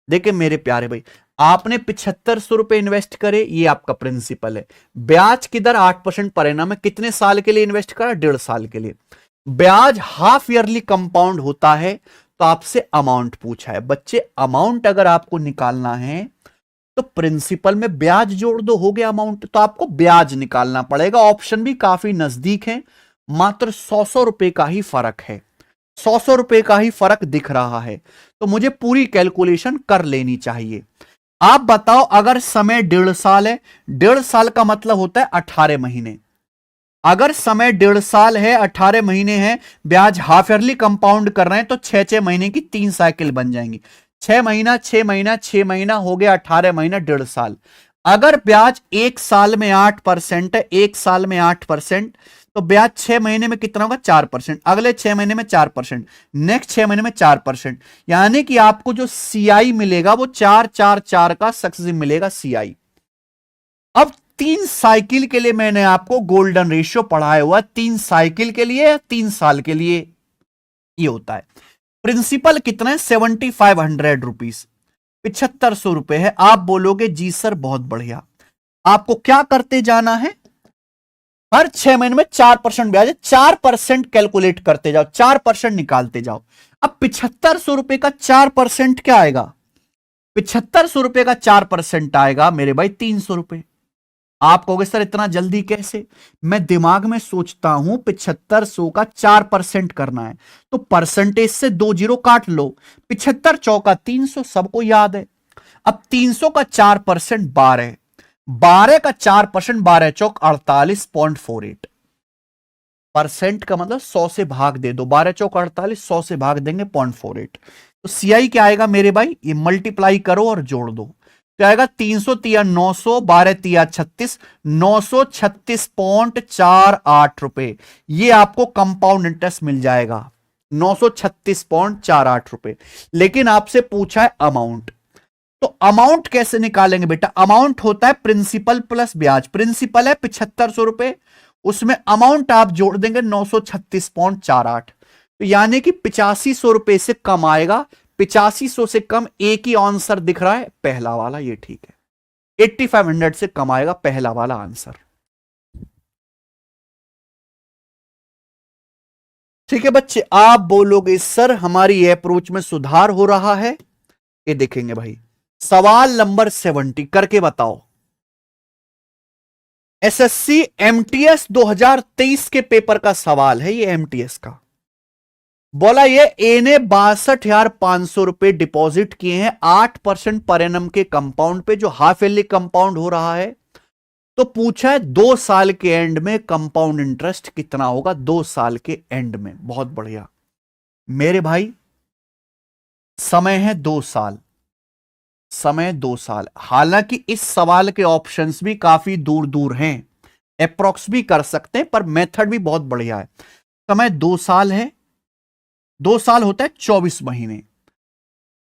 देखिए मेरे प्यारे भाई, आपने 7500 रुपए इन्वेस्ट करे, ये आपका प्रिंसिपल है। ब्याज की दर 8% पर एनम है। कितने साल के लिए इन्वेस्ट करा? 1.5 साल के लिए। ब्याज हाफ ईयरली कंपाउंड होता है, तो आपसे अमाउंट पूछा है। बच्चे अमाउंट अगर आपको निकालना है तो प्रिंसिपल में ब्याज जोड़ दो, हो गया अमाउंट। तो आपको ब्याज निकालना पड़ेगा। ऑप्शन भी काफी नजदीक है, मात्र 100 रुपए का ही फर्क है। 100 रुपए का ही फर्क दिख रहा है, तो मुझे पूरी कैलकुलेशन कर लेनी चाहिए। आप बताओ, अगर समय 1.5 साल है, 1.5 साल का मतलब होता है 18 महीने। अगर समय 1.5 साल है, 18 महीने हैं, ब्याज हाफ ईयरली कंपाउंड कर रहे हैं, तो 6-6 महीने की 3 साइकिल बन जाएंगी। 6 महीना 6 महीना 6 महीना हो गया 18 महीना, 1.5 साल। अगर ब्याज 1 साल में 8% है, 1 साल में 8%, तो ब्याज 6 महीने में कितना होगा? 4%। अगले 6 महीने में 4%, नेक्स्ट 6 महीने में 4%। यानी कि आपको जो सीआई मिलेगा वो 4-4-4 का सक्सेसिव मिलेगा सीआई। अब 3 साइकिल के लिए मैंने आपको गोल्डन रेशियो पढ़ाया हुआ, 3 साइकिल के लिए, 3 साल के लिए ये होता है। प्रिंसिपल कितना है? 7500 रुपीज, 7500 रुपए है। आप बोलोगे जी सर बहुत बढ़िया। आपको क्या करते जाना है? हर 6 महीने में 4% ब्याज है, 4% कैलकुलेट करते जाओ, 4% निकालते जाओ। अब 7500 रुपए का 4% क्या आएगा? 7500 रुपए का 4% आएगा मेरे भाई 300 रुपए। आप कहोगे सर इतना जल्दी कैसे? मैं दिमाग में सोचता हूं 7500 का 4% करना है, तो परसेंटेज से 2 जीरो काट लो। 75 चौका 300, सबको याद है। अब 300 का 4% 12, 12 का 4%, 12 चौक 48.48 परसेंट का मतलब 100 से भाग दे दो। 12 चौक 48, 100 से भाग देंगे 0.48। तो सीआई क्या आएगा मेरे भाई? ये मल्टीप्लाई करो और जोड़ दो, क्या आएगा? 300 तिया 900, 12 तिया 36, 936.48 रुपए। ये आपको कंपाउंड इंटरेस्ट मिल जाएगा, 936.48 रुपए। लेकिन आपसे पूछा है अमाउंट, तो अमाउंट कैसे निकालेंगे बेटा? अमाउंट होता है प्रिंसिपल प्लस ब्याज। प्रिंसिपल है 7500 रुपए, उसमें अमाउंट आप जोड़ देंगे 936.48, तो यानी कि 8500 रुपए से कम आएगा। 8500 से कम एक ही आंसर दिख रहा है, पहला वाला, ये ठीक है। 8500 से कम आएगा पहला वाला आंसर। ठीक है बच्चे, आप बोलोगे सर हमारी अप्रोच में सुधार हो रहा है। ये देखेंगे भाई, सवाल नंबर 70 करके बताओ। एसएससी एमटीएस 2023 के पेपर का सवाल है ये, एमटीएस का। बोला ये ए ने 62,500 रुपए डिपॉजिट किए हैं 8% पर एनम के कंपाउंड पे, जो हाफ ईयरली कंपाउंड हो रहा है। तो पूछा है 2 साल के एंड में कंपाउंड इंटरेस्ट कितना होगा? 2 साल के एंड में। बहुत बढ़िया मेरे भाई, समय है 2 साल, समय 2 साल। हालांकि इस सवाल के ऑप्शंस भी काफी दूर दूर हैं, अप्रोक्स भी कर सकते हैं, पर मेथड भी बहुत बढ़िया है। समय 2 साल है, 2 साल होता है 24 महीने।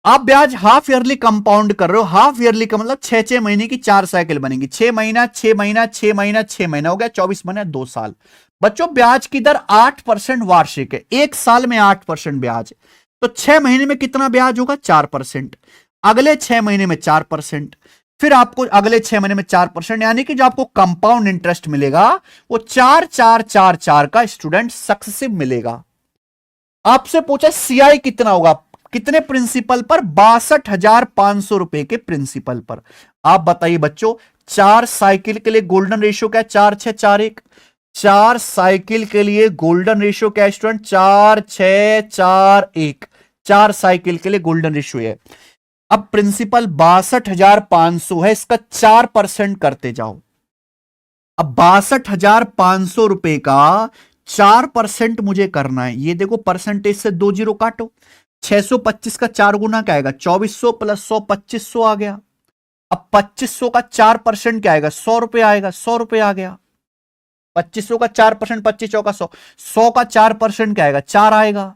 आप ब्याज हाफ ईयरली कंपाउंड कर रहे हो। हाफ ईयरली का मतलब 6-6 महीने की 4 साइकिल बनेगी। 6 महीना 6 महीना 6 महीना 6 महीना हो गया 24 महीना, 2 साल। बच्चों ब्याज की दर 8% वार्षिक है, 1 साल में 8% ब्याज, तो 6 महीने में कितना ब्याज होगा? 4%। अगले 6 महीने में 4%, फिर आपको अगले 6 महीने में 4%, यानी कि जो आपको कंपाउंड इंटरेस्ट मिलेगा वो 4-4-4-4 का स्टूडेंट सक्सेसिव मिलेगा। आपसे पूछा सीआई कितना होगा? कितने प्रिंसिपल पर? 62,500 रुपए के प्रिंसिपल पर। आप बताइए बच्चों, 4 साइकिल के लिए गोल्डन रेशियो क्या है? 4-6-4-1। 4 साइकिल के लिए गोल्डन रेशियो क्या है स्टूडेंट? 4-6-4-1। 4 साइकिल के लिए गोल्डन रेशियो है। अब प्रिंसिपल 62,500 है, इसका 4% करते जाओ। अब 62,500 रुपए का 4% मुझे करना है। ये देखो परसेंटेज से 2 जीरो काटो, 625 का 4 गुना क्या आएगा? 2400 प्लस 100, 2500 आ गया। अब 2500 का 4% क्या आएगा? 100 रुपए आएगा, 100 रुपए आ गया। 2500 का 4%, 25 चौका 100, 100 का 4% क्या आएगा, 4 आएगा।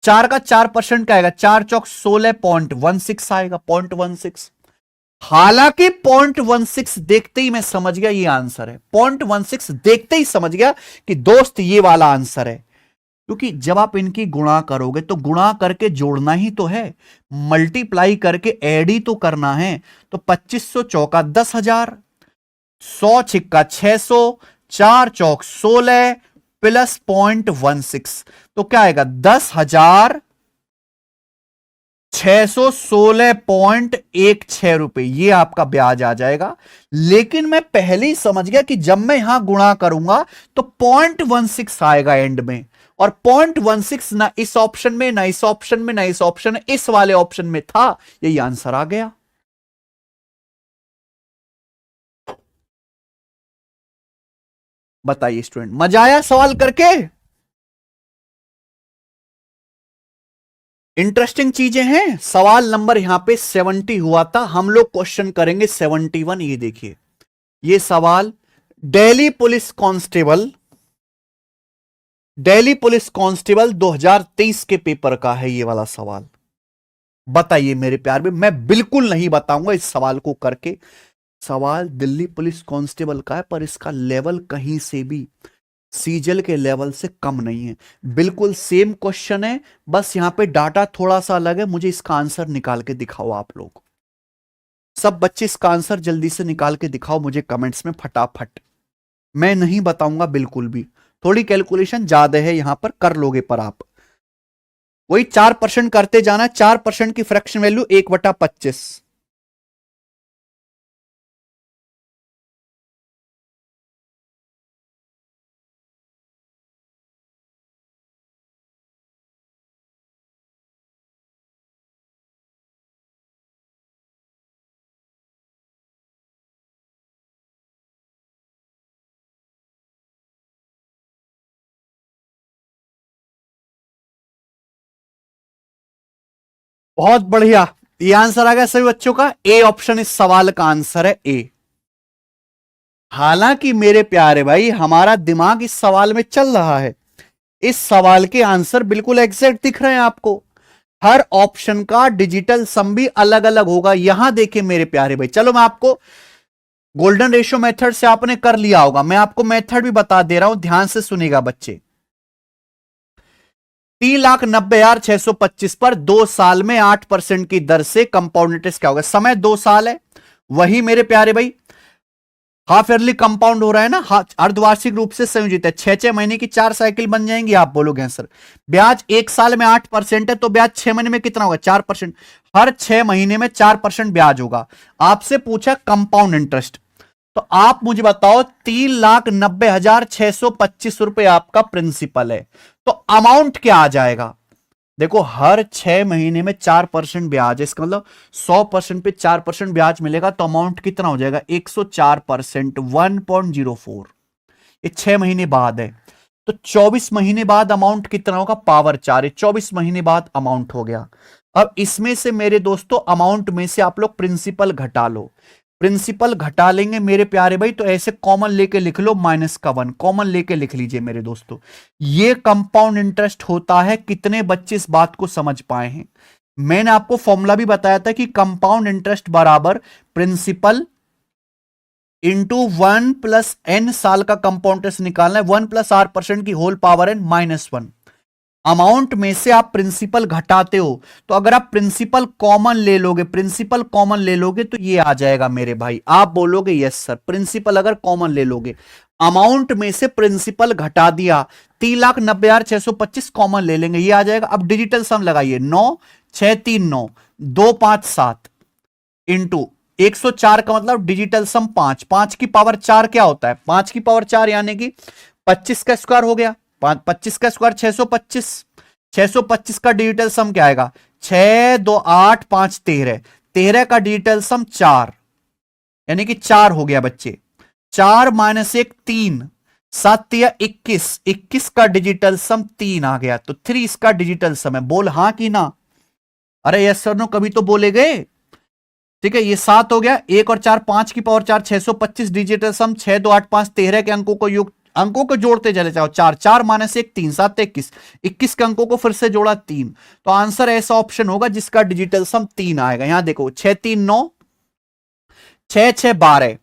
4 का 4% क्या आएगा, 4 चौक 16.16 आएगा, 0.16। हालांकि 0.16 देखते ही मैं समझ गया ये आंसर है, 0.16 देखते ही समझ गया कि दोस्त ये वाला आंसर है, क्योंकि जब आप इनकी गुणा करोगे तो गुणा करके जोड़ना ही तो है, मल्टीप्लाई करके ऐड ही तो करना है। तो 2500 चौका 10,000, 100 छिक्का 600, 4 चौक 16 प्लस 0.16, तो क्या आएगा 10,616.16 रुपए, ये आपका ब्याज आ जाएगा। लेकिन मैं पहले ही समझ गया कि जब मैं यहां गुणा करूंगा तो 0.16 आएगा एंड में, और 0.16 ना इस ऑप्शन में, ना इस ऑप्शन में, ना इस ऑप्शन में, इस वाले ऑप्शन में था, यही आंसर आ गया। बताइए स्टूडेंट, मजा आया सवाल करके? इंटरेस्टिंग चीजें हैं। सवाल नंबर यहां पे 70 हुआ था, हम लोग क्वेश्चन करेंगे 71। ये देखिए, ये सवाल Delhi police constable, Delhi police constable 2023 के पेपर का है ये वाला सवाल। बताइए मेरे प्यार में, मैं बिल्कुल नहीं बताऊंगा इस सवाल को करके। सवाल दिल्ली पुलिस कांस्टेबल का है, पर इसका लेवल कहीं से भी सीजल के लेवल से कम नहीं है, बिल्कुल सेम क्वेश्चन है, बस यहां पे डाटा थोड़ा सा अलग है। मुझे इसका आंसर निकाल के दिखाओ आप लोग, सब बच्चे इसका आंसर जल्दी से निकाल के दिखाओ मुझे कमेंट्स में फटाफट। मैं नहीं बताऊंगा बिल्कुल भी, थोड़ी कैलकुलेशन ज्यादा है यहां पर, कर लोगे पर आप वही 4% करते जाना। 4% की फ्रैक्शन वैल्यू 1/25। बहुत बढ़िया, ये आंसर आ गया सभी बच्चों का। ए ऑप्शन इस सवाल का आंसर है, ए। हालांकि मेरे प्यारे भाई, हमारा दिमाग इस सवाल में चल रहा है, इस सवाल के आंसर बिल्कुल एग्जैक्ट दिख रहे हैं आपको। हर ऑप्शन का डिजिटल सम भी अलग अलग होगा। यहां देखिए मेरे प्यारे भाई, चलो मैं आपको गोल्डन रेशियो मेथड से आपने कर लिया होगा, मैं आपको मेथड भी बता दे रहा हूं, ध्यान से सुनिएगा बच्चे। 3,90,625 पर 2 साल में 8% की दर से कंपाउंड इंटरेस्ट क्या होगा, समय 2 साल है, वही मेरे प्यारे भाई हाफ ईयरली कंपाउंड हो रहा है ना, अर्धवार्षिक रूप से संयोजित है, 6-6 महीने की 4 साइकिल बन जाएंगी। आप बोलोगे सर ब्याज 1 साल में 8% है, तो ब्याज 6 महीने में कितना होगा, 4%। हर 6 महीने में 4% ब्याज होगा। आपसे पूछा कंपाउंड इंटरेस्ट, तो आप मुझे बताओ 3,90,625 रुपए आपका प्रिंसिपल है, तो अमाउंट क्या आ जाएगा। देखो हर 6 महीने में 4% ब्याज है, इसका मतलब 100% पे 4% ब्याज मिलेगा, तो अमाउंट कितना हो जाएगा, 104%, 1.04। ये 6 महीने बाद है, तो 24 महीने बाद अमाउंट कितना होगा, पावर 4 है, 24 महीने बाद अमाउंट हो गया। अब इसमें से मेरे दोस्तों अमाउंट में से आप लोग प्रिंसिपल घटा लो, प्रिंसिपल घटा लेंगे मेरे प्यारे भाई, तो ऐसे कॉमन लेके लिख लो, -1 कॉमन लेके लिख लीजिए मेरे दोस्तों। ये कंपाउंड इंटरेस्ट होता है। कितने बच्चे इस बात को समझ पाए हैं? मैंने आपको फॉर्मूला भी बताया था कि कंपाउंड इंटरेस्ट बराबर प्रिंसिपल इंटू 1 + n साल का कंपाउंड इंटरेस्ट निकालना है, 1 + r% की होल पावर n -1। अमाउंट में से आप प्रिंसिपल घटाते हो, तो अगर आप प्रिंसिपल कॉमन ले लोगे, प्रिंसिपल कॉमन ले लोगे तो ये आ जाएगा मेरे भाई। आप बोलोगे यस सर, प्रिंसिपल अगर कॉमन ले लोगे, अमाउंट में से प्रिंसिपल घटा दिया, 3,90,625 कॉमन ले लेंगे, ये आ जाएगा। अब डिजिटल सम लगाइए, 9,639 257 इंटू 104 का मतलब डिजिटल सम 5, 5 की पावर 4 क्या होता है, 5 की पावर 4 यानी कि 25 का स्क्वायर हो गया, 25 का स्क्वायर 625, 625 का डिजिटल सम क्या आएगा, 6 2 8 5 13, 13 का डिजिटल सम 4, यानी कि 4 हो गया बच्चे, 4 - 1 3, 7 या 21, 21 का डिजिटल सम 3 आ गया, तो 3 इसका डिजिटल सम है। बोल हां कि ना, अरे यस सर नो कभी तो बोले गए। ठीक है, ये 7 हो गया। 1 और 4 5 की पावर 4 625 डिजिटल सम। 6 2 8 5 13 के अंकों को जोड़ते चले जाओ। 4 4 माइनस 1 3 7 21 21 के अंकों को फिर से जोड़ा 3। तो आंसर ऐसा ऑप्शन होगा जिसका डिजिटल सम 3 आएगा। यहां देखो 6 3 9 6 6 12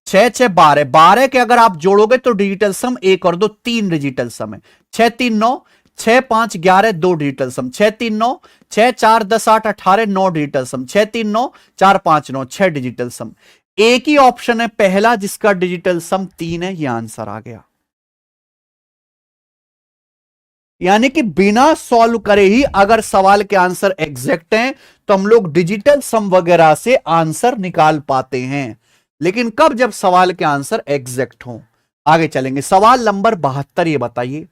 6 6 12 12 के अगर आप जोड़ोगे तो डिजिटल सम 1 और 2 3 डिजिटल सम है। 6 3 9 6 5 11 2 डिजिटल सम। 6 3 9 6 4 10 8 18 9 डिजिटल सम। 6 3 9 4 5 9 6 डिजिटल सम। एक ही ऑप्शन है पहला जिसका डिजिटल सम 3 है। यह आंसर आ गया। यानी कि बिना सॉल्व करे ही अगर सवाल के आंसर एग्जैक्ट हैं तो हम लोग डिजिटल सम वगैरह से आंसर निकाल पाते हैं। लेकिन कब? जब सवाल के आंसर एग्जैक्ट हों। आगे चलेंगे। सवाल नंबर 72 ये बताइए।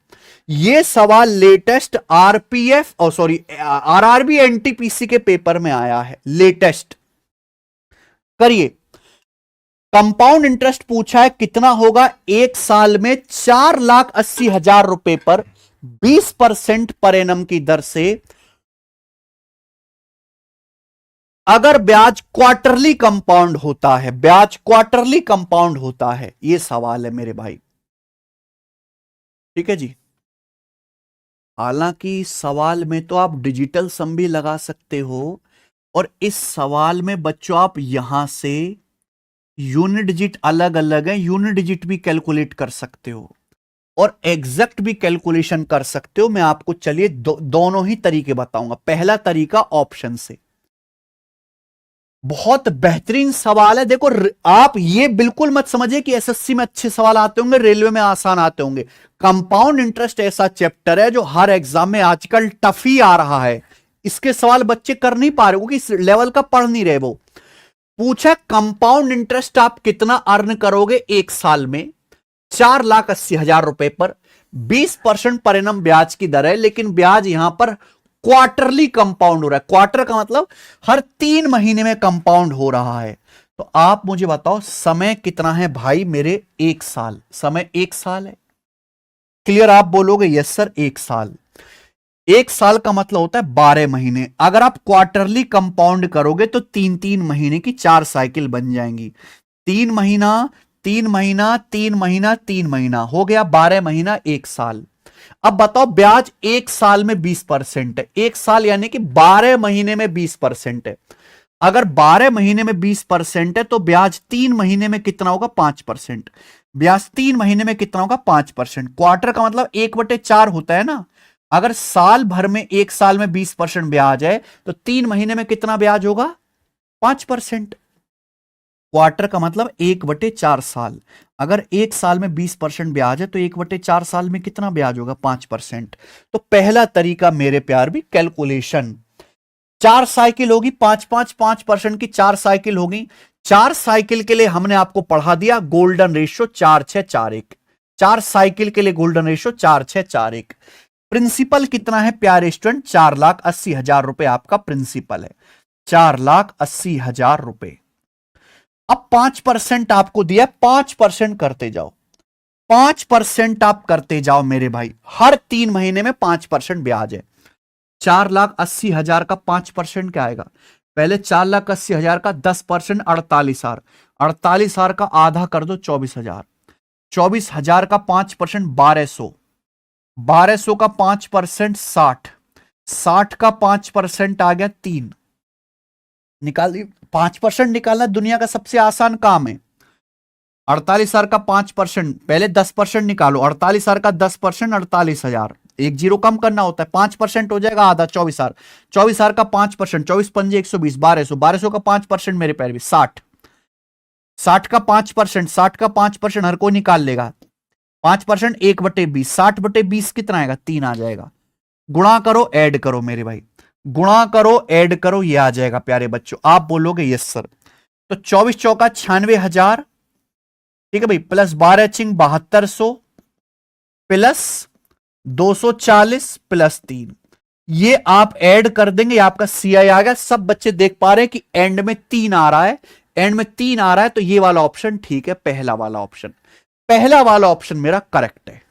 ये सवाल लेटेस्ट आरपीएफ और सॉरी आरआरबी एनटीपीसी के पेपर में आया है। लेटेस्ट करिए। कंपाउंड इंटरेस्ट पूछा है कितना होगा एक साल में 4,80,000 रुपए पर 20% पर एनम की दर से अगर ब्याज क्वार्टरली कंपाउंड होता है। ब्याज क्वार्टरली कंपाउंड होता है। यह सवाल है मेरे भाई। ठीक है जी। हालांकि सवाल में तो आप डिजिटल सम भी लगा सकते हो और इस सवाल में बच्चों आप यहां से यूनिट डिजिट अलग अलग है, यूनिट डिजिट भी कैलकुलेट कर सकते हो और एग्जैक्ट भी कैलकुलेशन कर सकते हो। मैं आपको चलिए दोनों ही तरीके बताऊंगा। पहला तरीका ऑप्शन से। बहुत बेहतरीन सवाल है। देखो आप ये बिल्कुल मत समझिए कि एसएससी में अच्छे सवाल आते होंगे, रेलवे में आसान आते होंगे। कंपाउंड इंटरेस्ट ऐसा चैप्टर है जो हर एग्जाम में आजकल टफ ही आ रहा है। इसके सवाल बच्चे कर नहीं पा रहे क्योंकि इस लेवल का पढ़ नहीं रहे। वो पूछा कंपाउंड इंटरेस्ट आप कितना अर्न करोगे एक साल में 4,80,000 रुपए पर 20% पर एनम ब्याज की दर है। लेकिन ब्याज यहां पर क्वार्टरली कंपाउंड हो रहा है। क्वार्टर का मतलब हर 3 महीने में कंपाउंड हो रहा है। तो आप मुझे बताओ समय कितना है भाई मेरे? 1 साल। समय 1 साल है। क्लियर? आप बोलोगे यस सर 1 साल। 1 साल का मतलब होता है 12 महीने। अगर आप क्वार्टरली कंपाउंड करोगे तो 3-3 महीने की 4 साइकिल बन जाएंगी। 3 महीना 3 महीना 3 महीना 3 महीना हो गया 12 महीना 1 साल। अब बताओ ब्याज 1 साल में 20% है। 1 साल यानी कि 12 महीने में 20% है। अगर 12 महीने में 20% है तो ब्याज 3 महीने में कितना होगा? 5%। ब्याज 3 महीने में कितना होगा? 5%। क्वार्टर का मतलब 1/4 होता है ना। अगर साल भर में 1 साल में 20% ब्याज है तो 3 महीने में कितना ब्याज होगा? 5%। क्वार्टर का मतलब 1/4 साल। अगर 1 साल में 20% ब्याज है तो 1/4 साल में कितना ब्याज होगा? 5%। तो पहला तरीका मेरे प्यार भी कैलकुलेशन। 4 साइकिल होगी, 5-5-5% की 4 साइकिल होगी। 4 साइकिल के लिए हमने आपको पढ़ा दिया गोल्डन रेशियो 4-6-4-1। 4 साइकिल के लिए गोल्डन रेशियो 4-6-4-1। प्रिंसिपल कितना है प्यारे स्टूडेंट? 4,80,000 रुपए आपका प्रिंसिपल है। 4,80,000 रुपए। अब 5% आपको दिया, 5% करते जाओ। 5% आप करते जाओ मेरे भाई। हर 3 महीने में 5% ब्याज है। 4,80,000 का 5% क्या आएगा? पहले 4,80,000 का 10% 48,000। 48,000 का आधा कर दो 24,000। 24,000 का 5% 1,200। 1,200 का 5% 60। 60 का 5% आ गया 3। निकाल दी। 5% निकालना दुनिया का सबसे आसान काम है। 48,000 का 5%, पहले 10% निकालो। 48,000 का 10% 48,000। एक जीरो कम करना होता है। 5% हो जाएगा आधा 24,000। 24,000 का 5%, 24 पंजे 120, 1,200। 1,200 का 5% मेरे पैर भी 60। 60 का 5%, 60 का 5% हर कोई निकाल लेगा। 5% 1/20, 60/20 कितना आएगा? 3 आ जाएगा। गुणा करो, ऐड करो मेरे भाई। गुणा करो, ऐड करो, ये आ जाएगा प्यारे बच्चों। आप बोलोगे यस सर। तो 24 चौका 96,000। ठीक है भाई। प्लस 12 चिंग 7,200 प्लस 240 प्लस 3। ये आप ऐड कर देंगे, आपका सीआई आ गया। सब बच्चे देख पा रहे हैं कि एंड में 3 आ रहा है। एंड में 3 आ रहा है तो ये वाला ऑप्शन ठीक है। पहला वाला ऑप्शन, पहला वाला ऑप्शन मेरा करेक्ट है।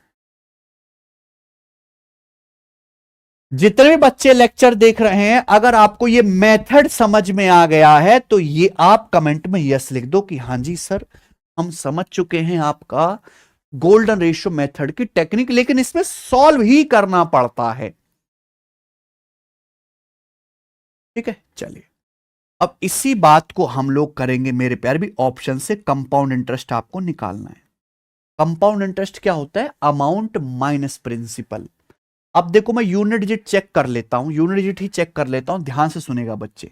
जितने भी बच्चे लेक्चर देख रहे हैं, अगर आपको ये मेथड समझ में आ गया है तो ये आप कमेंट में यस लिख दो कि हां जी सर, हम समझ चुके हैं आपका गोल्डन रेशियो मेथड की टेक्निक, लेकिन इसमें सॉल्व ही करना पड़ता है। ठीक है, चलिए अब इसी बात को हम लोग करेंगे मेरे प्यारे भी। ऑप्शन से कंपाउंड इंटरेस्ट आपको निकालना है। कंपाउंड इंटरेस्ट क्या होता है? Amount minus principal. अब देखो मैं यूनिट डिजिट चेक कर लेता हूं, यूनिट डिजिट ही चेक कर लेता हूं, ध्यान से सुनेगा बच्चे।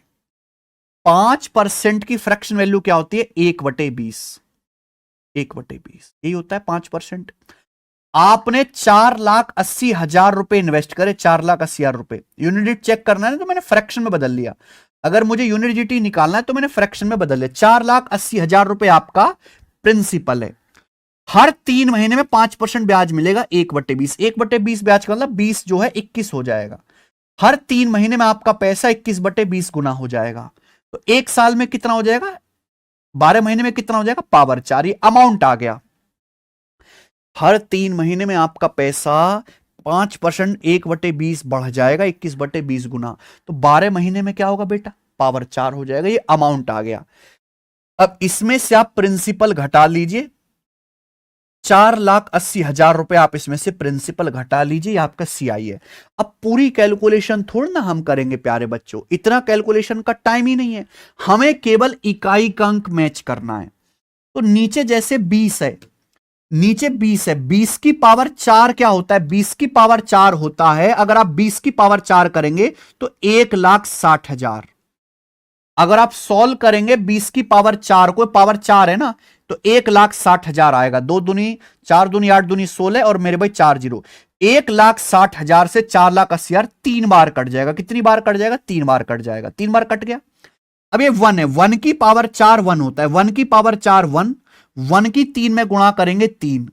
5% की फ्रैक्शन वैल्यू क्या होती है? 1/20। 1/20 यही होता है 5%। आपने 4,80,000 रुपए इन्वेस्ट करे, 4,80,000 रुपए। यूनिट डिजिट चेक करना है तो मैंने फ्रैक्शन में बदल लिया। अगर मुझे यूनिट डिजिट ही निकालना है तो मैंने फ्रैक्शन में बदल लिया। 4,80,000 रुपए आपका प्रिंसिपल है। हर 3 महीने में 5% ब्याज मिलेगा, 1/20। 1/20 ब्याज का मतलब 20 जो है 21 हो जाएगा। हर 3 महीने में आपका पैसा 21/20 गुना हो जाएगा। तो एक साल में कितना हो जाएगा? 12 महीने में कितना हो जाएगा? पावर 4। ये अमाउंट आ गया। हर 3 महीने में आपका पैसा 5% 1/20 बढ़ जाएगा, 21/20 गुना। तो 12 महीने में क्या होगा बेटा? पावर 4 हो जाएगा। ये अमाउंट आ गया। अब इसमें से आप प्रिंसिपल घटा लीजिए। 4,80,000 रुपए आप इसमें से प्रिंसिपल घटा लीजिए, आपका सीआई है। अब पूरी कैलकुलेशन थोड़ी ना हम करेंगे प्यारे बच्चों, इतना कैलकुलेशन का टाइम ही नहीं है। हमें केवल इकाई का अंक मैच करना है। तो नीचे जैसे 20 है, नीचे 20 है, 20 की पावर 4 क्या होता है? 20 की पावर 4 होता है, अगर आप 20 की पावर 4 करेंगे तो 1,60,000। अगर आप सॉल्व करेंगे 20 की पावर 4 को, पावर 4 है ना, तो 1,60,000 आएगा। 2 दूनी 4 दूनी 8 दूनी 16 और मेरे भाई 4 जीरो। 1,60,000 से 4,80,000 3 बार कट जाएगा। कितनी बार कट जाएगा? 3 बार कट जाएगा। 3 बार कट गया। अब ये 1 है, 1 की पावर 4 1 होता है। 1 की पावर 4 1, 1 की 3 में गुणा करेंगे 3,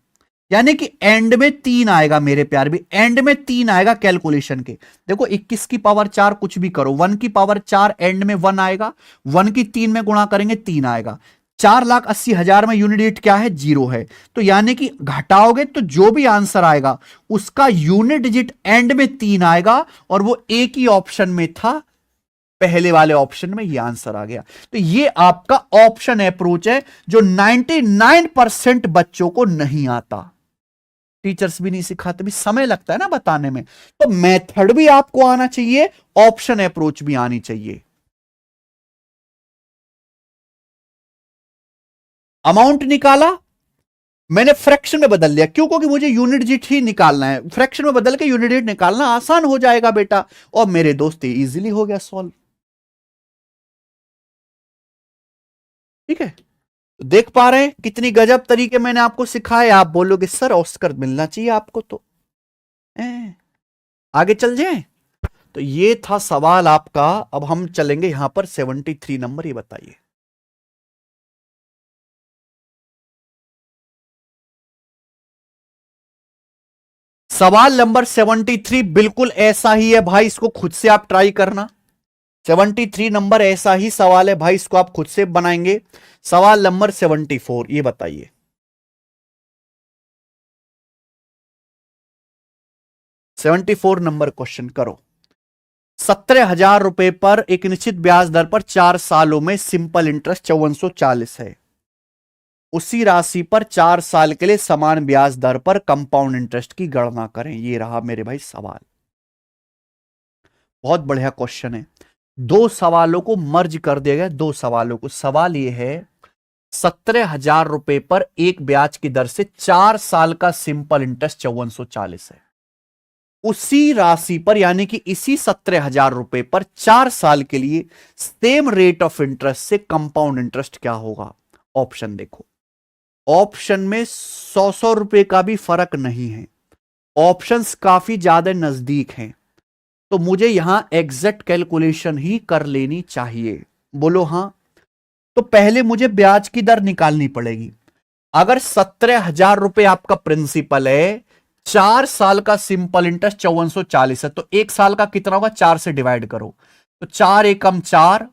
यानी कि एंड में 3 आएगा मेरे प्यार भी, एंड में 3 आएगा कैलकुलेशन के। देखो 21 की पावर 4 कुछ भी करो, 1 की पावर 4 एंड में 1 आएगा, 1 की 3 में गुणा करेंगे 3 आएगा। 4,80,000 में यूनिट डिजिट क्या है? 0 है। तो यानी कि घटाओगे तो जो भी आंसर आएगा उसका यूनिट डिजिट एंड में 3 आएगा, और वो एक ही ऑप्शन में था, पहले वाले ऑप्शन में ये आंसर आ गया। तो ये आपका ऑप्शन अप्रोच है जो 99% बच्चों को नहीं आता, टीचर्स भी नहीं सिखाते, भी समय लगता है ना बताने में। तो मेथड भी आपको आना चाहिए, ऑप्शन अप्रोच भी आनी चाहिए। अमाउंट निकाला, मैंने फ्रैक्शन में बदल लिया। क्यों? क्योंकि मुझे यूनिट डिजिट ही निकालना है। फ्रैक्शन में बदल के यूनिट डिजिट निकालना आसान हो जाएगा बेटा। और मेरे दोस्त इजीली हो गया सॉल्व। ठीक है, देख पा रहे हैं कितनी गजब तरीके मैंने आपको सिखाए। आप बोलोगे सर ऑस्कर मिलना चाहिए आपको, तो आगे चल जाए। तो ये था सवाल आपका। अब हम चलेंगे यहां पर 73 नंबर, ये बताइए। सवाल नंबर 73 बिल्कुल ऐसा ही है भाई, इसको खुद से आप ट्राई करना। 73 नंबर ऐसा ही सवाल है भाई, इसको आप खुद से बनाएंगे। सवाल नंबर 74, ये बताइए। 74 नंबर क्वेश्चन करो। 17,000 रुपए पर एक निश्चित ब्याज दर पर 4 सालों में सिंपल इंटरेस्ट 5440 है। उसी राशि पर 4 साल के लिए समान ब्याज दर पर कंपाउंड इंटरेस्ट की गणना करें। ये रहा मेरे भाई सवाल। बहुत बढ़िया क्वेश्चन है। दो सवालों को मर्ज कर दिया गया, दो सवालों को। सवाल यह है 17,000 रुपए पर एक ब्याज की दर से 4 साल का सिंपल इंटरेस्ट 5440 है। उसी राशि पर यानी कि इसी 17,000 रुपए पर 4 साल के लिए सेम रेट ऑफ इंटरेस्ट से कंपाउंड इंटरेस्ट क्या होगा? ऑप्शन देखो, ऑप्शन में 100 रुपए का भी फर्क नहीं है, ऑप्शंस काफी ज्यादा नजदीक हैं। तो मुझे यहां एग्जैक्ट कैलकुलेशन ही कर लेनी चाहिए। बोलो हां। तो पहले मुझे ब्याज की दर निकालनी पड़ेगी। अगर 17,000 रुपए आपका प्रिंसिपल है, 4 साल का सिंपल इंटरेस्ट 5440 है, तो एक साल का कितना होगा? 4 से डिवाइड करो, तो 4 एकम 4।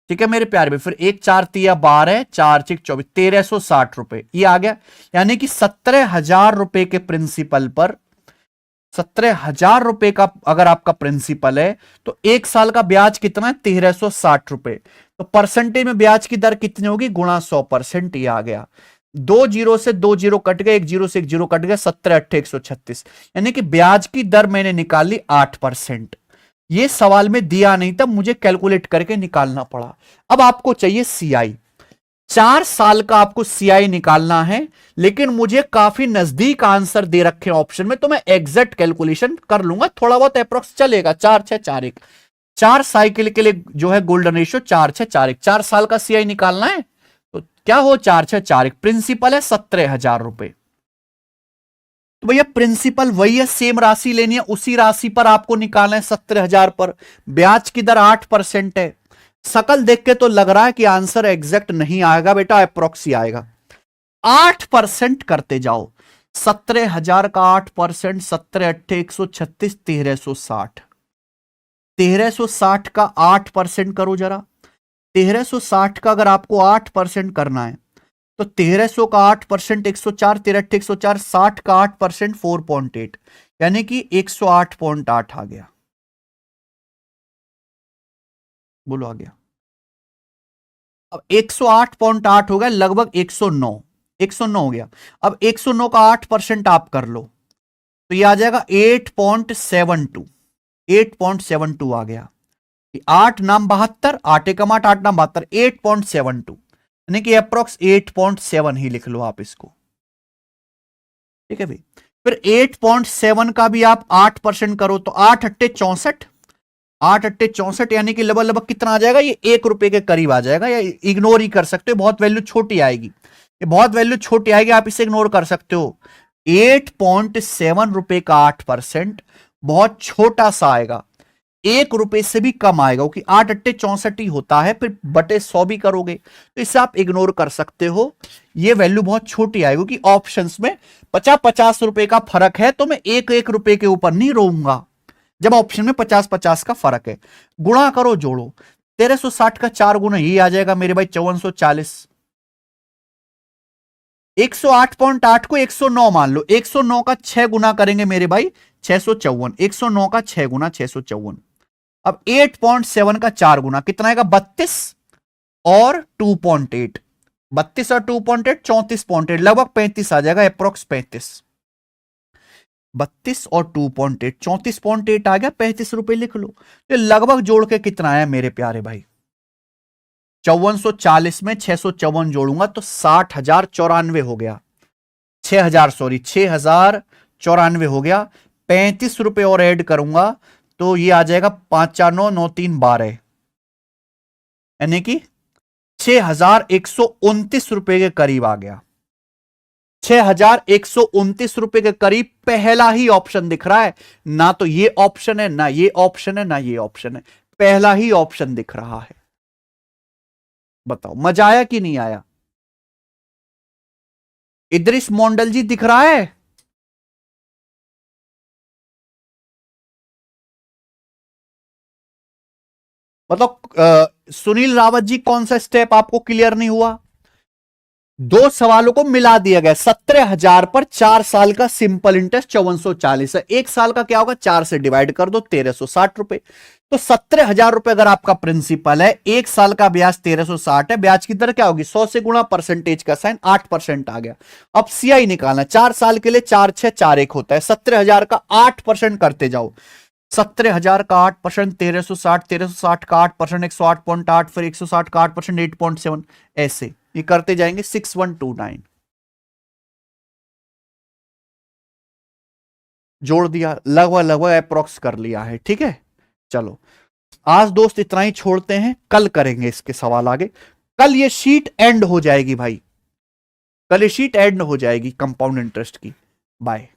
ठीक है मेरे प्यारे में, फिर 1 4 तिया 12, 4 6 24, 1360 रुपए ये आ गया। यानी कि 17,000 रुपए के प्रिंसिपल पर 17,000 रुपए का अगर आपका प्रिंसिपल है तो 1 साल का ब्याज कितना है? 1,360 रुपए। तो परसेंटेज में ब्याज की दर कितनी होगी? गुणा 100%। ये आ गया। 2 जीरो से 2 जीरो कट गए, 1 जीरो से 1 जीरो कट गया, 17 8 136, यानी कि ब्याज की दर मैंने निकाली 8%। ये सवाल में दिया नहीं था, मुझे कैलकुलेट करके निकालना पड़ा। अब आपको चाहिए सीआई। 4 साल का आपको सीआई निकालना है, लेकिन मुझे काफी नजदीक आंसर दे रखे ऑप्शन में, तो मैं एग्जैक्ट कैलकुलेशन कर लूंगा, थोड़ा बहुत अप्रोक्स चलेगा। 4 6 4 1, 4 साइकिल के लिए जो है गोल्डन रेशियो 4 6 4 1। 4 साल का सीआई निकालना है तो क्या हो? 4 6 4 1। प्रिंसिपल है 17,000 रुपए। तो भैया प्रिंसिपल वही है, सेम राशि लेनी है, उसी राशि पर आपको निकालना है 17,000 पर। ब्याज की दर 8% है। शकल देख के तो लग रहा है कि आंसर एग्जैक्ट नहीं आएगा बेटा, अप्रोक्सी आएगा। 8% करते जाओ। 17,000 का 8%, 17 8 136, 1360। 1360 का 8% करो जरा। 1360 का अगर आपको 8% करना है तो 1300 का 8%, 104, 13 104, 60 का 8%, 4.8, यानी कि 108.8 आ गया। बोलो आ गया। अब 108.8 हो गया, लगभग 109। 109 हो गया। अब 109 का 8% आप कर लो तो ये आ जाएगा 8.72। 8.72 आ गया। 8 नाम 72, 8 एकम 8, 8 नाम 72, 8.72, यानी कि अप्रोक्स 8.7 ही लिख लो आप इसको। ठीक है भाई। फिर 8.7 का भी आप 8% करो तो 8 अट्टे 64, 8 अट्टे 64, यानी कि लगभग लगभग कितना आ जाएगा? ये 1 रुपए के करीब आ जाएगा, या इग्नोर ही कर सकते हो, बहुत वैल्यू छोटी आएगी। ये बहुत वैल्यू छोटी आएगी, आप इसे इग्नोर कर सकते हो। 8.7 रुपए का 8% बहुत छोटा सा आएगा, 1 रुपए से भी कम आएगा, क्योंकि 8 अट्टे 64 ही होता है, फिर बटे 100 भी करोगे तो इसे आप इग्नोर कर सकते हो। ये वैल्यू बहुत छोटी आएगी, क्योंकि ऑप्शंस में 50-50 रुपए का फर्क है, तो मैं 1-1 रुपए के ऊपर नहीं रहूंगा जब ऑप्शन में 50-50 का फर्क है। गुणा करो, जोड़ो। 1360 का 4 गुना ये आ जाएगा मेरे भाई 5440। 108.8 को 109 मान लो, 109 का 6 गुना करेंगे मेरे भाई 654। 109 का 6 गुना 654। अब 8.7 का 4 गुना कितना आएगा? 32 और 2.8, 32 और 2.8, 34.8, लगभग 35 आ जाएगा, अप्रोक्स 35। 32 और 2.8, 34.8 आ गया, 35 रुपए लिख लो। तो लगभग जोड़ के कितना आया मेरे प्यारे भाई? 5440 में 654 जोड़ूंगा तो 60,094 हो गया। 6,094 हो गया। 35 रुपए और ऐड करूंगा तो ये आ जाएगा 5 4 9 9 3 12, यानी कि 6,129 रुपए के करीब आ गया। 6,129 रुपए के करीब पहला ही ऑप्शन दिख रहा है। ना तो ये ऑप्शन है, ना ये ऑप्शन है, ना ये ऑप्शन है, पहला ही ऑप्शन दिख रहा है। बताओ मजा आया कि नहीं आया? इद्रिस मोंडल जी दिख रहा है? मतलब सुनील रावत जी, कौन सा स्टेप आपको क्लियर नहीं हुआ? दो सवालों को मिला दिया गया। 17,000 पर 4 साल का सिंपल इंटरेस्ट 5440 है। 1 साल का क्या होगा? 4 से डिवाइड कर दो, 1360 रुपए। तो 17,000 रुपए अगर आपका प्रिंसिपल है, 1 साल का ब्याज 1360 है, ब्याज की दर क्या होगी? 100 से गुणा, परसेंटेज का साइन 8% आ गया। अब सीआई निकालना, 4 साल के लिए 4 6 4 1 होता है। 17,000 का 8% करते जाओ। 17,000 का 8%, 1360, 1360 का 8%, 108.8, फिर 160 का 8%, 8.7, ऐसे ये करते जाएंगे। 6129 जोड़ दिया, लगभग लगभग अप्रोक्स कर लिया है। ठीक है, चलो आज दोस्त इतना ही छोड़ते हैं, कल करेंगे इसके सवाल आगे। कल ये शीट एंड हो जाएगी भाई, कल ये शीट एंड हो जाएगी कंपाउंड इंटरेस्ट की। बाय।